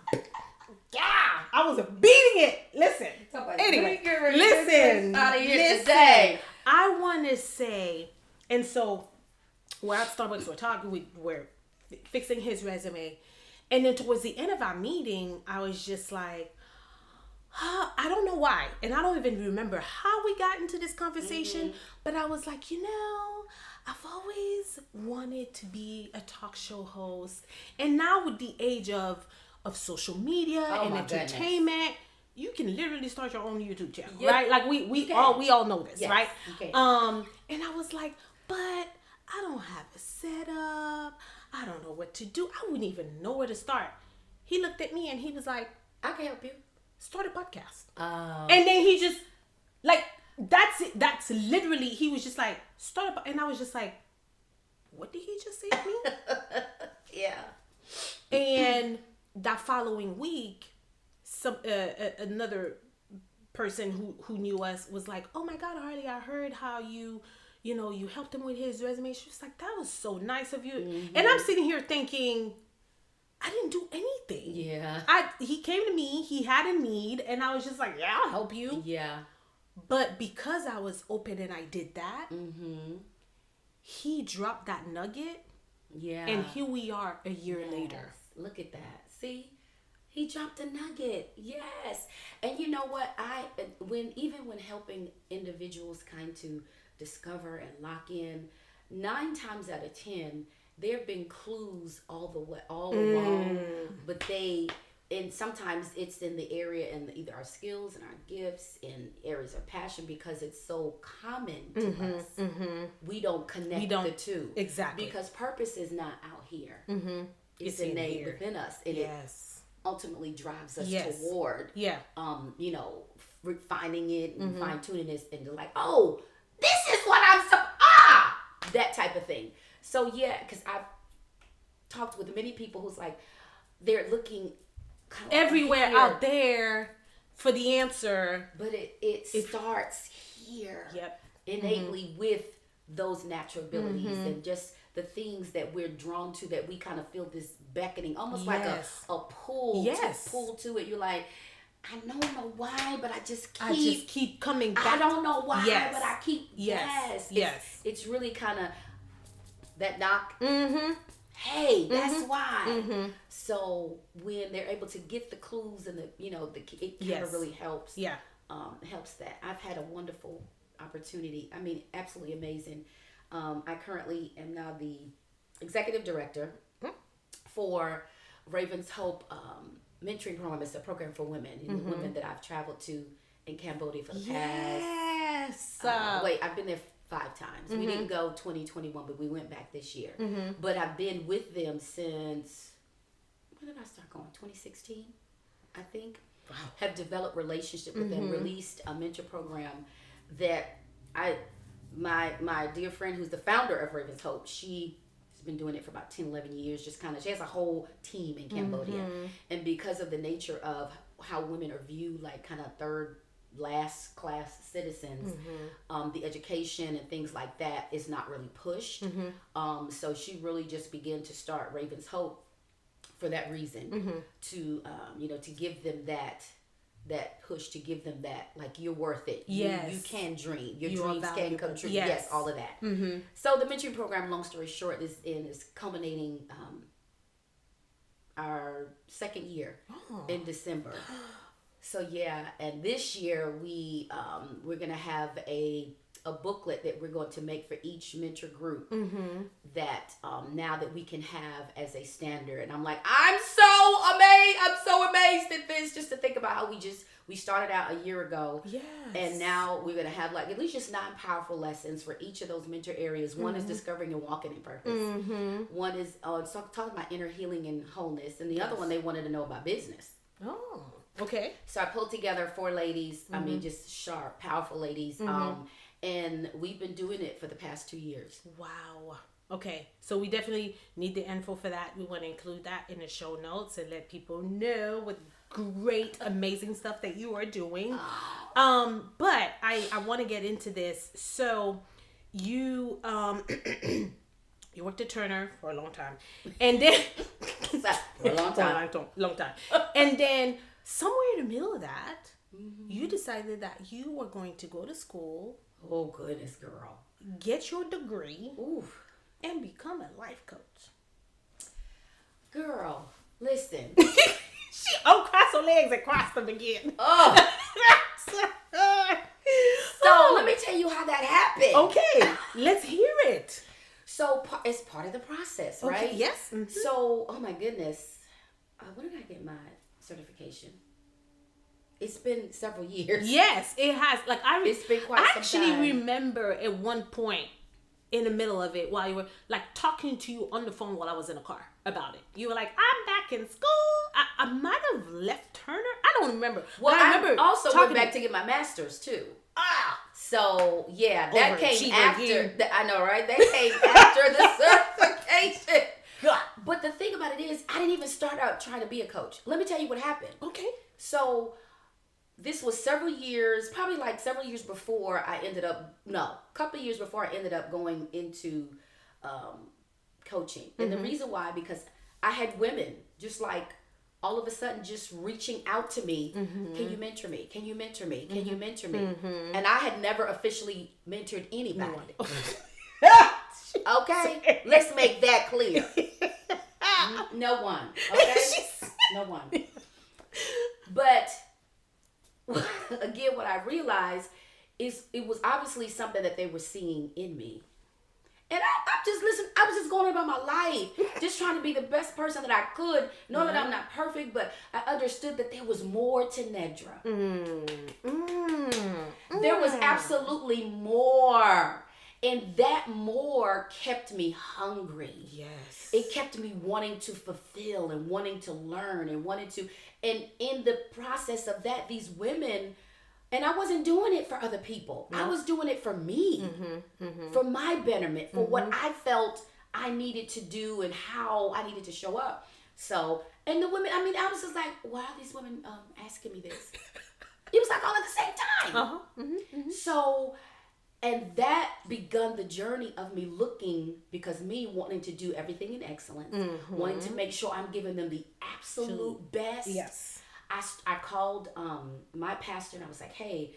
beating it. Listen. Anyway, listen. Today. I want to say, and so we're at Starbucks, we're fixing his resume, and then towards the end of our meeting, I was just like, I don't know why, and I don't even remember how we got into this conversation, but I was like, I've always wanted to be a talk show host, and now with the age of social media and entertainment, you can literally start your own YouTube channel, right? Like we all know this, right? And I was like, but I don't have a setup. I don't know what to do. I wouldn't even know where to start. He looked at me and he was like, I can help you. Start a podcast. And then he just like, that's it. That's literally, he was just like, start a, and I was just like, what did he just say to me? And that following week, another person who knew us was like, oh my God, Harley, I heard how you helped him with his resume. She was like, that was so nice of you. And I'm sitting here thinking, I didn't do anything. He came to me, he had a need, and I was just like, yeah, I'll help you. But because I was open and I did that, he dropped that nugget. And here we are a year later. Look at that. See? He dropped a nugget. Yes. And you know what? When helping individuals kind to discover and lock in, 9 times out of 10, there have been clues all along, but and sometimes it's in the area and either our skills and our gifts in areas of passion, because it's so common to us. We don't connect the two. Exactly. Because purpose is not out here. It's innate within us. And it ultimately drives us toward, refining it and fine tuning this and like, oh, this is what that type of thing. So because I've talked with many people who's like, they're looking kind of everywhere out there for the answer, but it starts here. Innately with those natural abilities and just the things that we're drawn to, that we kind of feel this beckoning, almost like a pull, pull to it. You're like, I don't know why, but I just keep coming back. I don't know why, but I keep It's really kind of that knock. Hey, that's why. So when they're able to get the clues and it kind of really helps. Helps that. I've had a wonderful opportunity. I mean, absolutely amazing. I currently am now the executive director for Raven's Hope mentoring program. It's a program for women, women that I've traveled to in Cambodia for the past. I've been there 5 times. We didn't go 2021, but we went back this year. But I've been with them since, when did I start going? 2016, I think. Wow. Have developed relationship with them, released a mentor program that my dear friend who's the founder of Raven's Hope, she has been doing it for about 10, 11 years, she has a whole team in Cambodia. And because of the nature of how women are viewed, like kind of third last class citizens, the education and things like that is not really pushed. So she really just began to start Raven's Hope for that reason, to give them that push, to give them that, like, you're worth it. You can dream. Your dreams can come true. Yes, all of that. So the mentoring program, long story short, is culminating our second year in December. So yeah, and this year we're gonna have a booklet that we're going to make for each mentor group that now that we can have as a standard. And I'm like, I'm so amazed at this, just to think about how we started out a year ago. Yes. And now we're going to have like at least just 9 powerful lessons for each of those mentor areas. One is discovering and walking in purpose. One is talking about inner healing and wholeness. And the other one, they wanted to know about business. Oh, okay. So I pulled together 4 ladies. I mean, just sharp, powerful ladies. And we've been doing it for the past 2 years. Wow. Okay. So we definitely need the info for that. We want to include that in the show notes and let people know what great, amazing stuff that you are doing. But I want to get into this. So you you worked at Turner for a long time. And then for a long time. long time. And then somewhere in the middle of that, you decided that you were going to go to school. Oh, goodness, girl. Get your degree. Oof. And become a life coach. Girl, listen. She uncrossed her legs and crossed them again. Oh. So let me tell you how that happened. Okay, let's hear it. So it's part of the process, right? Okay, yes. Mm-hmm. So, oh my goodness. When did I get my certification? It's been several years. Yes, it has. Like it's been quite some time. I actually remember at one point in the middle of it while you were like talking to you on the phone while I was in a car about it. You were like, I'm back in school. I might have left Turner. I don't remember. Well, I remember also went back to get my master's too. So yeah, that came after. I know, right? That came after the certification. God. But the thing about it is, I didn't even start out trying to be a coach. Let me tell you what happened. Okay. So this was several years, probably like several years before a couple of years before I ended up going into coaching. And the reason why, because I had women just like all of a sudden just reaching out to me. Can you mentor me? Can you mentor me? Can you mentor me? And I had never officially mentored anybody. Okay? Let's make that clear. No one. Okay? No one. But again, what I realized is it was obviously something that they were seeing in me. And I was just going about my life, just trying to be the best person that I could, knowing that I'm not perfect, but I understood that there was more to Nedra. There was absolutely more. And that more kept me hungry. Yes. It kept me wanting to fulfill and wanting to learn and and in the process of that, these women, and I wasn't doing it for other people. No. I was doing it for me, for my betterment, for what I felt I needed to do and how I needed to show up. So, and the women, I was just like, why are these women asking me this? It was like all at the same time. So, and that begun the journey of me looking, because me wanting to do everything in excellence, wanting to make sure I'm giving them the absolute best. Yes. I called my pastor and I was like, hey,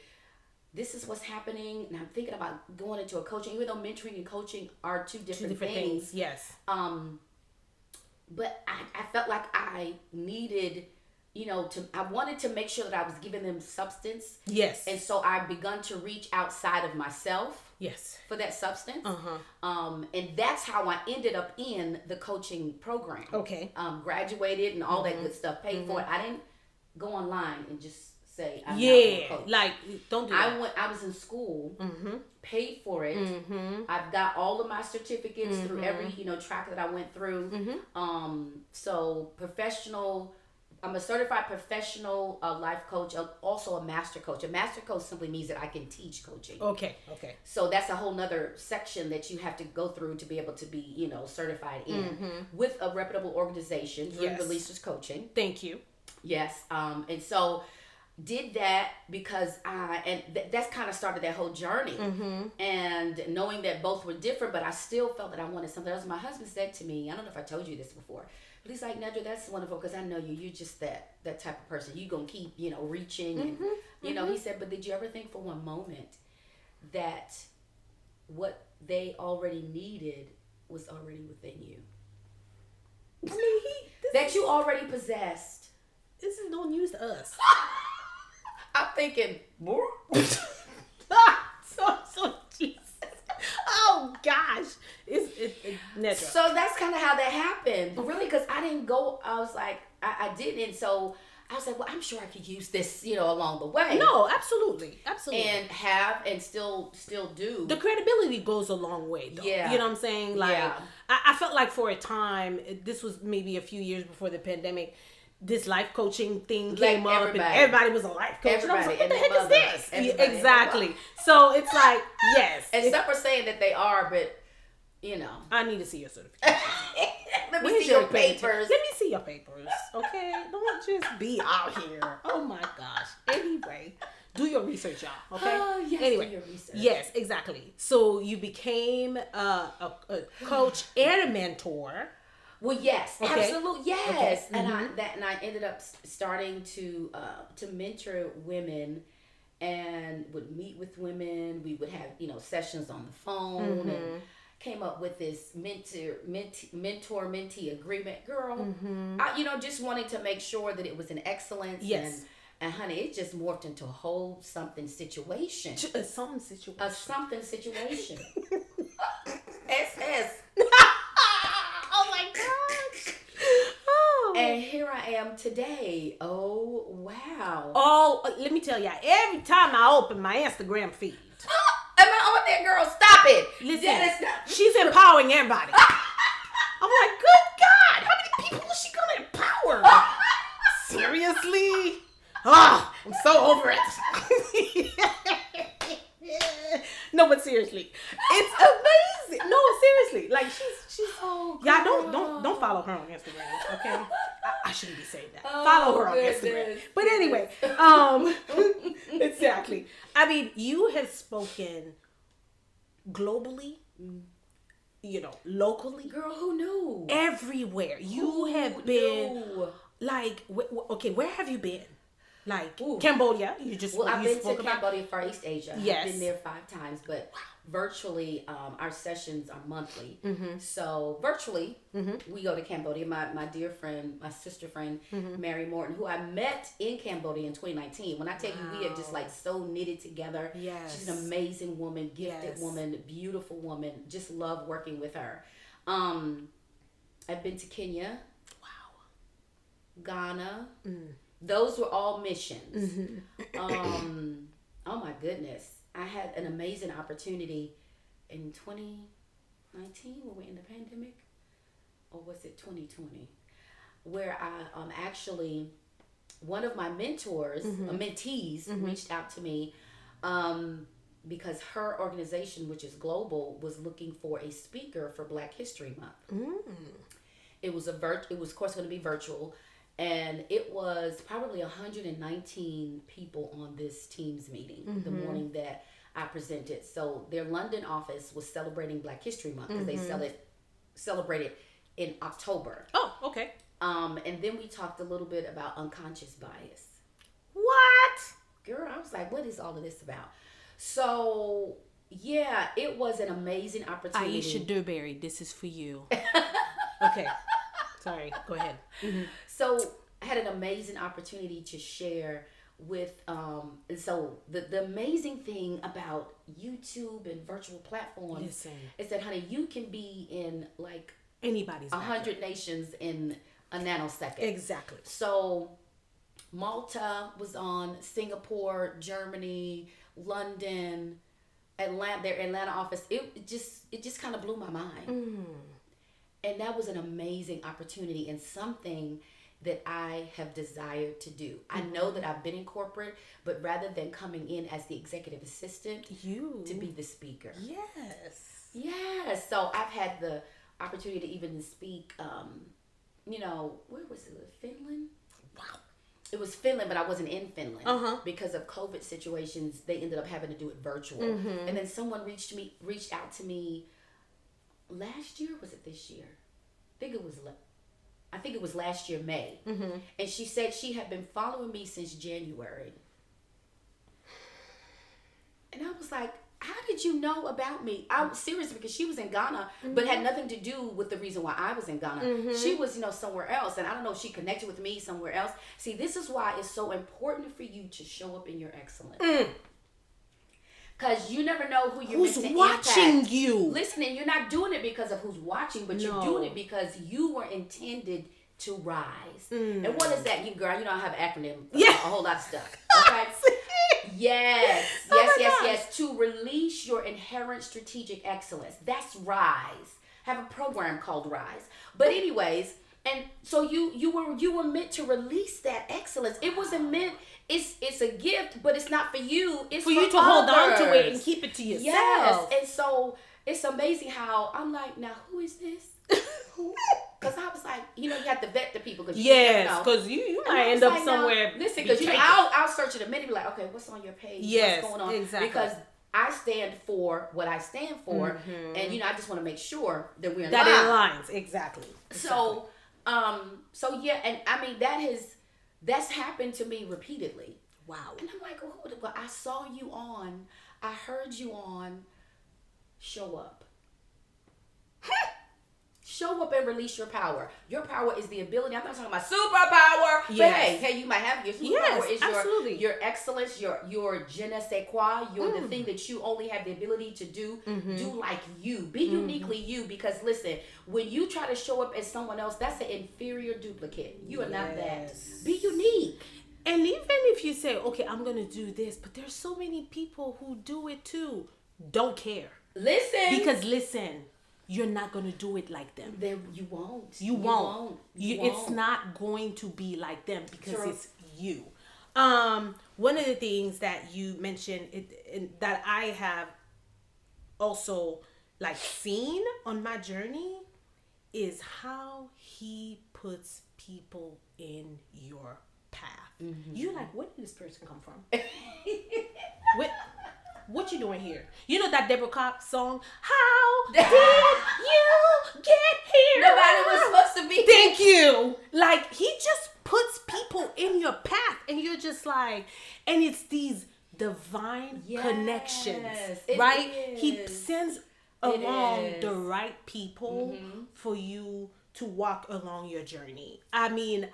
this is what's happening. And I'm thinking about going into a coaching, even though mentoring and coaching are two different things. Yes. But I felt like I needed, I wanted to make sure that I was giving them substance. Yes. And so I begun to reach outside of myself. Yes. For that substance. And that's how I ended up in the coaching program. Okay. Graduated and all that good stuff. Paid for it. I didn't go online and just say I'm not a coach. Like don't do that. I was in school, paid for it. I've got all of my certificates through every track that I went through. So professional. I'm a certified professional life coach, also a master coach. A master coach simply means that I can teach coaching. Okay. So that's a whole nother section that you have to go through to be able to be, certified in with a reputable organization through Releasers Coaching. Thank you. Yes. And so did that because that's kind of started that whole journey. And knowing that both were different, but I still felt that I wanted something else. My husband said to me, I don't know if I told you this before, but he's like, Nedra, that's wonderful because I know you. You're just that type of person. You're going to keep, reaching. And, he said, but did you ever think for one moment that what they already needed was already within you? I mean, that you already possessed. This is no news to us. I'm thinking, more? so Jesus. Oh gosh. It's Nedra. So that's kind of how that happened. But really, because I didn't go, I was like, I didn't. So I was like, well, I'm sure I could use this, along the way. No, absolutely. And still do. The credibility goes a long way, though. Yeah. You know what I'm saying? Like, yeah. I felt like for a time, this was maybe a few years before the pandemic, this life coaching thing came up, and everybody was a life coach. And I was like, what the heck is this? Yeah, exactly. So it's like, yes. And some are saying that they are, but, I need to see your certification. Let me see your papers. Let me see your papers, okay? Don't just be out here. Oh my gosh. Anyway, do your research, y'all, okay? Oh, yes, anyway, do your research. Yes, exactly. So you became a coach and a mentor. Well, yes, okay. Absolutely, yes. Okay. And I ended up starting to mentor women, and would meet with women. We would have sessions on the phone, and came up with this mentor-mentee agreement, girl. I just wanted to make sure that it was an excellence. Yes. And honey, it just morphed into a whole something situation. A something situation. A something situation. SS. Oh my gosh. Oh. And here I am today. Oh, wow. Oh, let me tell you, every time I open my Instagram feed. Am I on there, girl? Stop it. Listen, she's empowering everybody. I'm like, good God, how many people is she going to empower? Seriously? Oh, I'm so over it. No, but seriously, it's amazing. No, seriously, like she's. Oh, y'all don't follow her on Instagram, okay? I shouldn't be saying that. Follow her on Instagram. But anyway, exactly. I mean, you have spoken globally, locally. Girl, who knew? Everywhere. You have been like, okay, where have you been? Like Cambodia, I've been to Cambodia for East Asia. Yes. I've been there 5 times, but virtually, our sessions are monthly. So virtually, we go to Cambodia. My dear friend, my sister friend, Mary Morton, who I met in Cambodia in 2019. When I tell you, we have just like so knitted together. Yes. She's an amazing woman, gifted woman, beautiful woman. Just love working with her. I've been to Kenya. Wow. Ghana. Those were all missions. Oh my goodness. I had an amazing opportunity in 2019 when we were in the pandemic, or was it 2020, where I actually, one of my mentors, mentees, reached out to me because her organization, which is global, was looking for a speaker for Black History Month. It was of course going to be virtual. And it was probably 119 people on this Teams meeting the morning that I presented. So their London office was celebrating Black History Month because they celebrate it in October. Oh, okay. And then we talked a little bit about unconscious bias. What? Girl, I was like, what is all of this about? So, yeah, it was an amazing opportunity. Aisha Durberry, this is for you. Okay. Sorry, go ahead. So I had an amazing opportunity to share with, and so the amazing thing about YouTube and virtual platforms is that, honey, you can be in like anybody's 100 nations in a nanosecond. Exactly. So Malta was on, Singapore, Germany, London, Atlanta, their Atlanta office. It just kind of blew my mind. And that was an amazing opportunity and something that I have desired to do. I know that I've been in corporate, but rather than coming in as the executive assistant, to be the speaker. Yes. So I've had the opportunity to even speak, where was it? Finland? Wow. It was Finland, but I wasn't in Finland. Because of COVID situations, they ended up having to do it virtual. And then someone reached out to me last year, was it this year? I think it was last year, May. And she said she had been following me since January. And I was like, how did you know about me? I'm serious, because she was in Ghana, but had nothing to do with the reason why I was in Ghana. She was, somewhere else, and I don't know if she connected with me somewhere else. See, this is why it's so important for you to show up in your excellence. Because you never know who's watching you. Listen, and you're not doing it because of who's watching, but you're doing it because you were intended to rise. And what is that, you girl? You know, I have an acronym. A whole lot of stuff. Okay. Yes. To release your inherent strategic excellence. That's Rise. I have a program called Rise. But anyways, and so you were meant to release that excellence. It wasn't meant. It's a gift, but it's not for you. It's for you to hold on to it and keep it to yourself. Yes, and so it's amazing how I'm like, now who is this? Because I was like, you have to vet the people. Because you might end up somewhere. Listen, because I'll search in a minute and be like, okay, what's on your page? Yes, what's going on? Exactly. Because I stand for what I stand for, and I just want to make sure that we're in line. That it aligns exactly. So yeah, and I mean that's happened to me repeatedly. Wow. And I'm like, well, I saw you on, I heard you on. Show up. Show up and release your power. Your power is the ability. I'm not talking about superpower. Yes. But hey, you might have your superpower. Is your excellence, your je ne sais quoi, the thing that you only have the ability to do. Do like you. Be uniquely you. Because listen, when you try to show up as someone else, that's an inferior duplicate. You are not that. Be unique. And even if you say, okay, I'm going to do this, but there's so many people who do it too. Don't care. Listen. You're not going to do it like them. You won't. You won't. It's not going to be like them because it's you. One of the things that you mentioned that I have also seen on my journey is how he puts people in your path. You're like, where did this person come from? What you doing here? You know that Deborah Cox song? How did you get here? Nobody was supposed to be. Thank you. He just puts people in your path, and you're just like, and it's these divine connections, right? He sends along the right people for you to walk along your journey. I mean,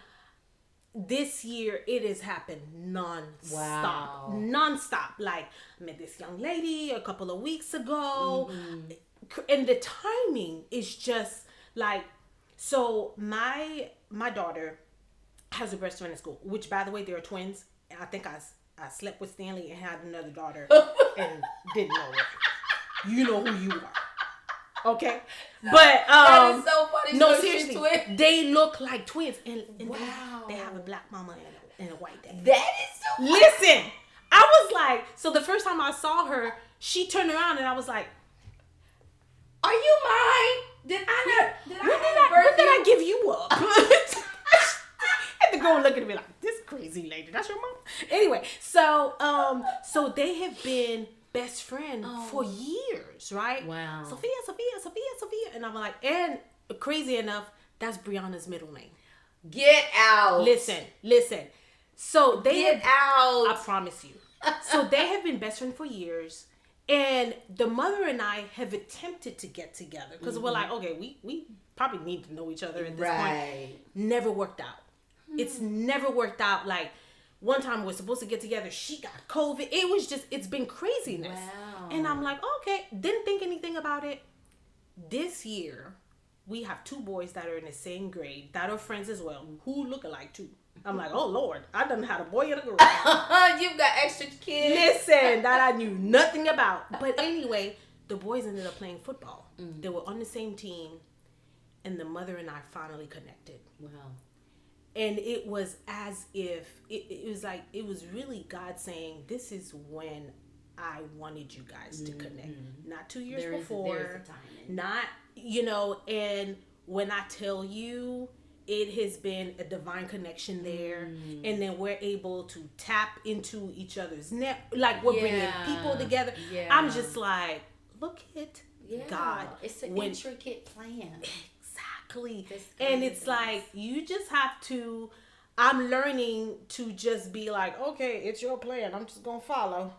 this year it has happened non-stop. I met this young lady a couple of weeks ago, and the timing is just so my daughter has a best friend in school, which, by the way, they're twins. And I think I slept with Stanley and had another daughter and didn't know it. You know who you are. Okay, but that is so funny. No, seriously, they look like twins, and they have a black mama and a white dad. That is so funny. Listen, I was like, so the first time I saw her, she turned around and I was like, "Are you mine? When did I give you up?" And the girl looked at me like, "This crazy lady, that's your mom." Anyway, so they have been best friend for years, right? Wow. Sophia. And I'm like, and crazy enough, that's Brianna's middle name. Get out. Listen. So out. I promise you. So they have been best friends for years. And the mother and I have attempted to get together. Because we're like, okay, we probably need to know each other at this point. Never worked out. It's never worked out. One time we're supposed to get together, she got COVID. It was just, it's been craziness. Wow. And I'm like, okay, didn't think anything about it. This year, we have 2 boys that are in the same grade, that are friends as well, who look alike too. I'm like, oh Lord, I done had a boy and a girl. You've got extra kids. Listen, that I knew nothing about. But anyway, the boys ended up playing football. They were on the same team, and the mother and I finally connected. Wow. And it was as if it was really God saying, this is when I wanted you guys to connect. Not 2 years before. There's a timing. Not, and when I tell you, it has been a divine connection there. And then we're able to tap into each other's net. We're bringing people together. Yeah. I'm just like, look at God. It's an intricate plan. Exactly. And it's like, you just have to, I'm learning to just be like, okay, it's your plan. I'm just going to follow,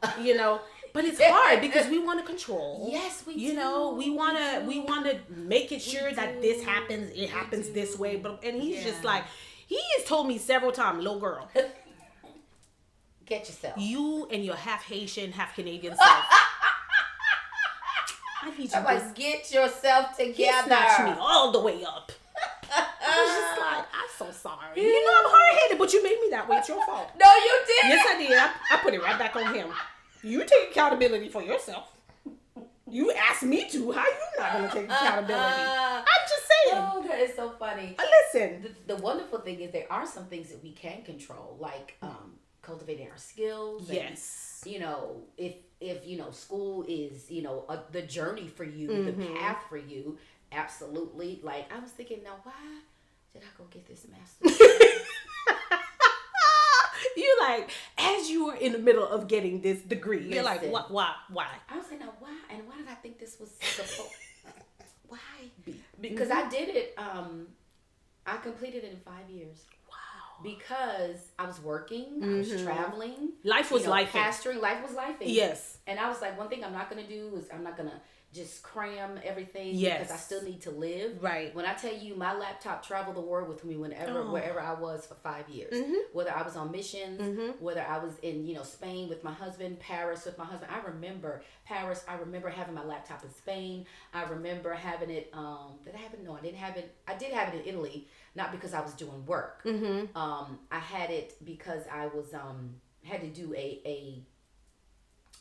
But it's hard because we want to control. Yes, we do. You know, we want to make it sure that this happens. It happens this way. And he's just like, he has told me several times, little girl, get yourself. You and your half Haitian, half Canadian self. I need you to get yourself together. He snatched me all the way up. I was just like, I'm so sorry. You know, I'm hard-headed, but you made me that way. It's your fault. No, you didn't. Yes, I did. I put it right back on him. You take accountability for yourself. You asked me to. How you not going to take accountability? I'm just saying. Oh, that is so funny. Listen. The wonderful thing is there are some things that we can control, like cultivating our skills. Yes. And, you know, if you know, school is, you know, the journey for you, the path for you, absolutely. Like, I was thinking, now, why did I go get this master's? You like, as you were in the middle of getting this degree, you're like, why? I was like, now, why? And why did I think this was supposed? Why? Because I did it. I completed it in 5 years. Wow. Because I was working, I was traveling. Life was life. Pastoring, life was life. Yes. And I was like, one thing I'm not gonna do is I'm not gonna just cram everything because I still need to live. Right. When I tell you my laptop traveled the world with me wherever I was for 5 years. Whether I was on missions, whether I was in, you know, Spain with my husband, Paris with my husband. I remember Paris. I remember having my laptop in Spain. I remember having it, did I have it? No, I didn't have it. I did have it in Italy, not because I was doing work. I had it because I was, had to do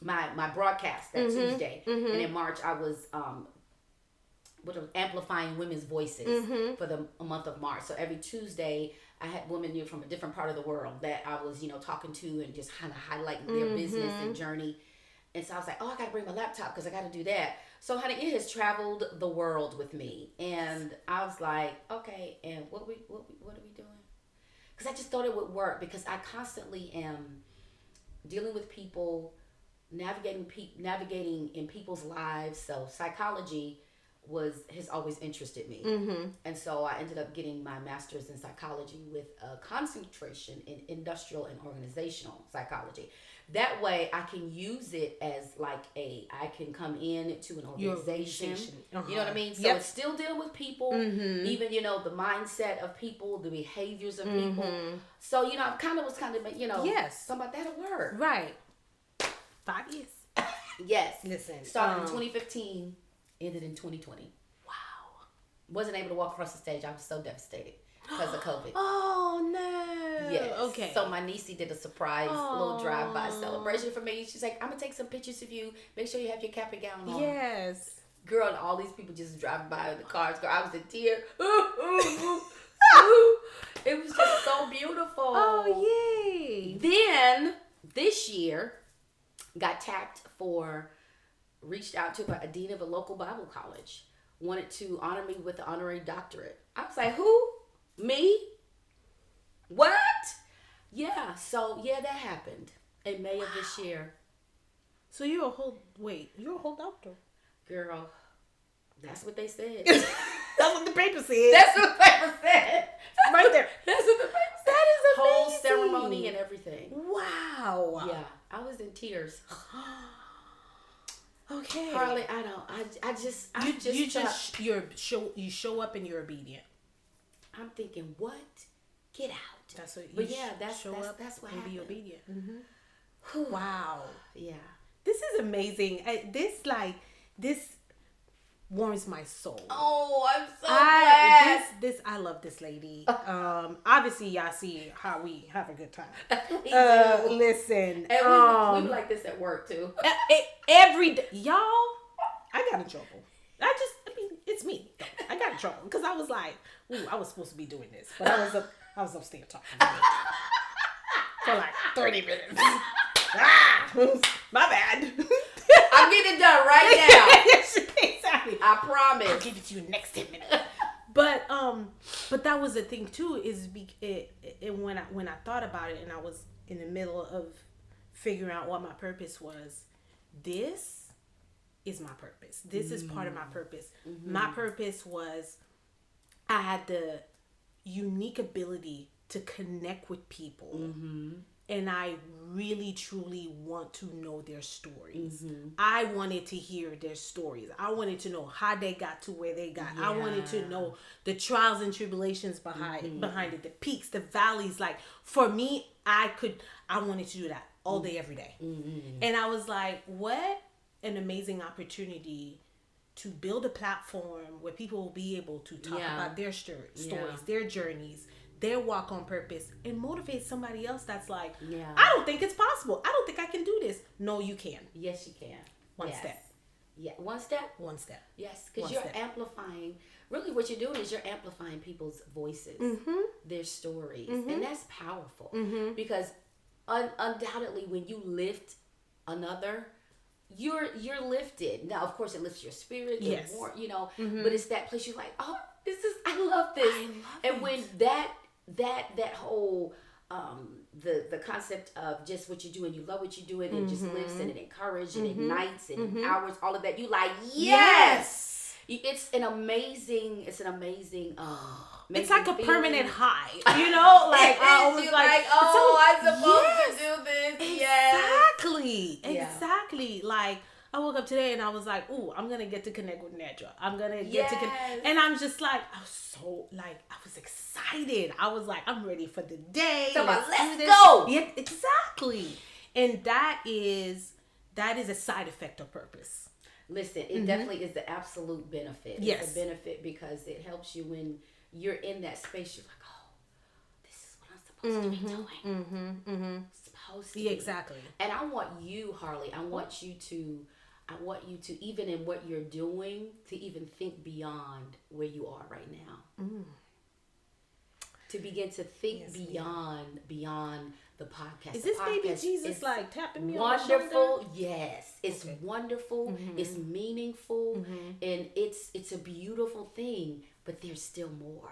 my broadcast that Tuesday, and in March I was amplifying women's voices for the month of March. So every Tuesday I had women, you know, from a different part of the world that I was, you know, talking to and just kind of highlighting their business and journey. And so I was like, oh, I got to bring my laptop because I got to do that. So honey, it has traveled the world with me, and I was like, okay, and what are we doing? Because I just thought it would work because I constantly am dealing with people. Navigating in people's lives. So psychology has always interested me, and so I ended up getting my master's in psychology with a concentration in industrial and organizational psychology. That way, I can use it as like I can come in to an organization. You know what I mean? So it's still dealing with people, even, you know, the mindset of people, the behaviors of people. So, you know, I was kind of, you know, something about that'll work. Right. 5 years. Yes. Listen. Started in 2015, ended in 2020. Wow. Wasn't able to walk across the stage. I was so devastated because of COVID. Oh, no. Yes. Okay. So my niecey did a surprise little drive-by celebration for me. She's like, I'm going to take some pictures of you. Make sure you have your cap and gown on. Yes. Girl, and all these people just driving by in the cars. Girl, I was in tears. It was just so beautiful. Oh, yay. Then, this year, reached out to a dean of a local Bible college, wanted to honor me with the honorary doctorate. I was like, who? Me? What? Yeah, so that happened in May of this year. So you're a whole doctor. Girl, that's what they said. That's what the paper said. That's what the paper said. Right there. That's what the paper said. That is amazing. Whole ceremony and everything. Wow. Yeah, I was in tears. Okay. Harli, you show up and you're obedient. I'm thinking, what? Get out. That's what. But yeah, that's what and happened. be obedient. Wow. Yeah. This is amazing. This warms my soul. Oh, I'm so glad. I love this lady. Obviously y'all see how we have a good time. Listen. And we like this at work too. Every day. Y'all, I got in trouble. It's me. I got in trouble because I was like, ooh, I was supposed to be doing this. But I was upstairs talking for like 30 minutes. My bad. I'm getting it done right now. Exactly. I promise. I'll give it to you next 10 minutes. But that was the thing too. When I thought about it and I was in the middle of figuring out what my purpose was, this is my purpose. This is part of my purpose. My purpose was I had the unique ability to connect with people and I really truly want to know their stories. I wanted to hear their stories. I wanted to know how they got to where they got. I wanted to know the trials and tribulations behind it, the peaks, the valleys. Like, for me, I wanted to do that all day, every day. And I was like, what an amazing opportunity to build a platform where people will be able to talk about their stories, their journeys, their walk on purpose, and motivate somebody else that's like, I don't think it's possible. I don't think I can do this. No, you can. Yes, you can. One step. Yeah, one step? One step. Yes, because you're amplifying, really what you're doing is you're amplifying people's voices, their stories, and that's powerful. Because undoubtedly when you lift another, you're lifted. Now, of course, it lifts your spirit, more, you know, but it's that place you're like, oh, I love this. And when that whole the concept of just what you're doing, you love what you're doing, it just lifts and it encourages and ignites and empowers, all of that. You like, yes. It's an amazing it's like a permanent high, you know, like I always like, I'm supposed to do this. Exactly. Like, I woke up today and I was like, ooh, I'm gonna get to connect with Nedra. I'm gonna get to connect, and I'm just like, I was excited. I was like, I'm ready for the day. So let's go. Yeah, exactly. And that is a side effect of purpose. Listen, it definitely is the absolute benefit. Yes. It's a benefit because it helps you when you're in that space. You're like, oh, this is what I'm supposed to be doing. Supposed to be. Exactly. And I want you, Harli, I want you to, even in what you're doing, to even think beyond where you are right now. To begin to think beyond the podcast. Is this baby Jesus like tapping me wonderful? On the shoulder? Yes, it's wonderful. It's meaningful, and it's a beautiful thing. But there's still more.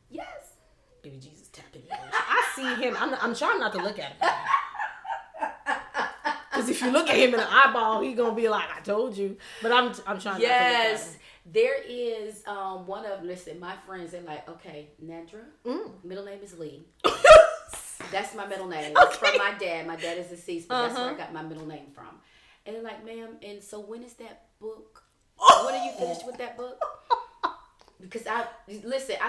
Yes, baby Jesus tapping me. I see him. I'm trying not to look at him. Because if you look at him in the eyeball, he's gonna be like, "I told you." But I'm trying not to look at him. There is one of, listen, my friends, they're like, okay, Nedra, middle name is Lee. That's my middle name. It's from my dad. My dad is deceased, but that's where I got my middle name from. And they're like, ma'am, and so when is that book? When are you finished with that book? Because I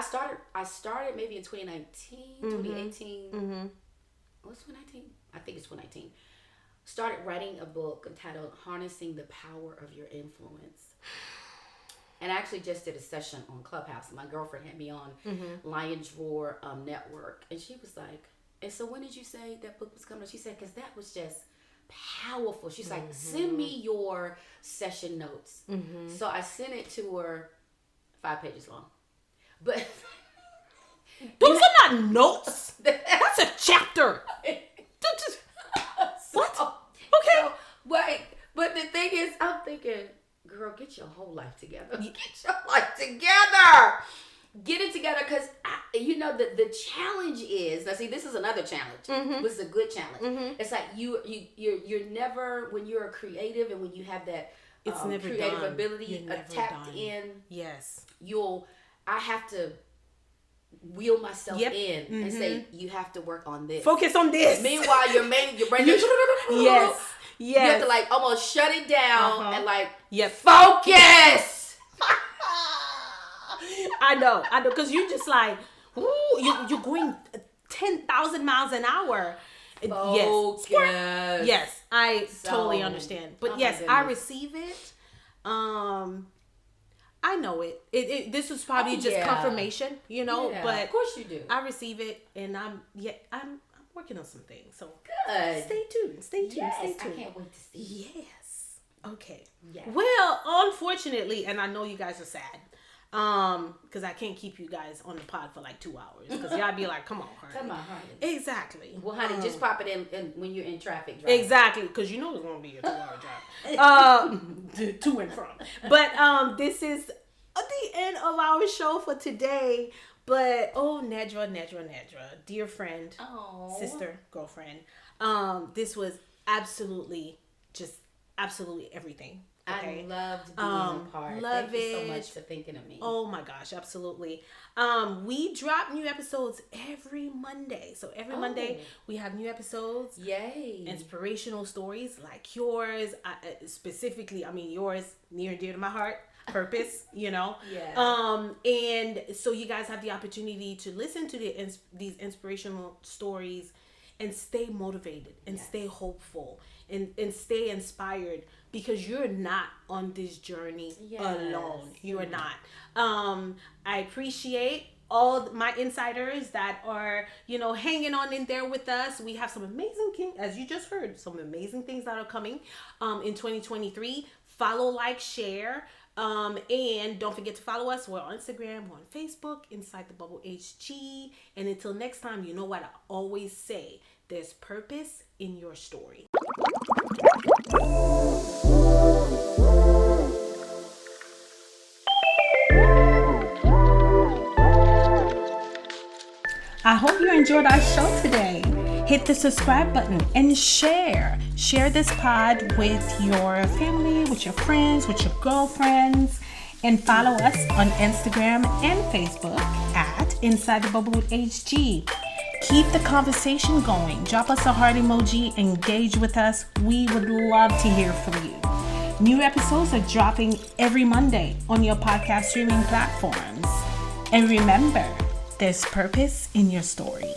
started maybe in 2019, 2018. What's 2019? I think it's 2019. Started writing a book entitled Harnessing the Power of Your Influence. And I actually just did a session on Clubhouse. My girlfriend had me on Lion's Roar Network. And she was like, and so when did you say that book was coming? She said, because that was just powerful. She's like, send me your session notes. So I sent it to her, 5 pages long. But those are not notes. That's a chapter. What? Okay. So, but the thing is, I'm thinking, girl, get your whole life together. Get your life together. Get it together, because you know the challenge is, now see, this is another challenge. This is a good challenge. It's like you're never, when you're a creative and when you have that creative ability tapped in. Yes. I have to wheel myself in and say, you have to work on this. Focus on this. Meanwhile, your brain yes. You have to like almost shut it down and like focus. I know, because you're just like, ooh, you're going 10,000 miles an hour. Focus. Yes, I totally understand. But yes, I receive it. I know it. This was probably just confirmation, you know. Yeah, but of course you do. I receive it, and I'm working on some things. So good. Stay tuned. Yes, stay tuned. I can't wait to see. Yes. Okay. Yes. Well, unfortunately, and I know you guys are sad, because I can't keep you guys on the pod for like 2 hours, because y'all be like, come on, Harli. Come on, Harli. Exactly. Well, honey, just pop it in when you're in traffic driving. Exactly, because you know it's gonna be a 2-hour drive, to and from. But this is the end of our show for today. But Nedra, dear friend, sister, girlfriend. This was absolutely just absolutely everything. Okay? I loved being a part. Love Thank you so much for thinking of me. Oh my gosh, absolutely. We drop new episodes every Monday. So every Monday we have new episodes. Yay. Inspirational stories like yours. Specifically, I mean, yours near and dear to my heart. Purpose, you know. Yeah. And so you guys have the opportunity to listen to these inspirational stories and stay motivated and stay hopeful and stay inspired, because you're not on this journey alone. You are not. I appreciate all my insiders that are, hanging on in there with us. We have some amazing things, as you just heard, some amazing things that are coming in 2023. Follow, like, share. And don't forget to follow us. We're on Instagram, we're on Facebook, Inside the Bubble HG. And until next time, you know what I always say, there's purpose in your story. I hope you enjoyed our show today. Hit the subscribe button and share. Share this pod with your family, with your friends, with your girlfriends. And follow us on Instagram and Facebook at Inside the Bubble with HG. Keep the conversation going. Drop us a heart emoji. Engage with us. We would love to hear from you. New episodes are dropping every Monday on your podcast streaming platforms. And remember, there's purpose in your story.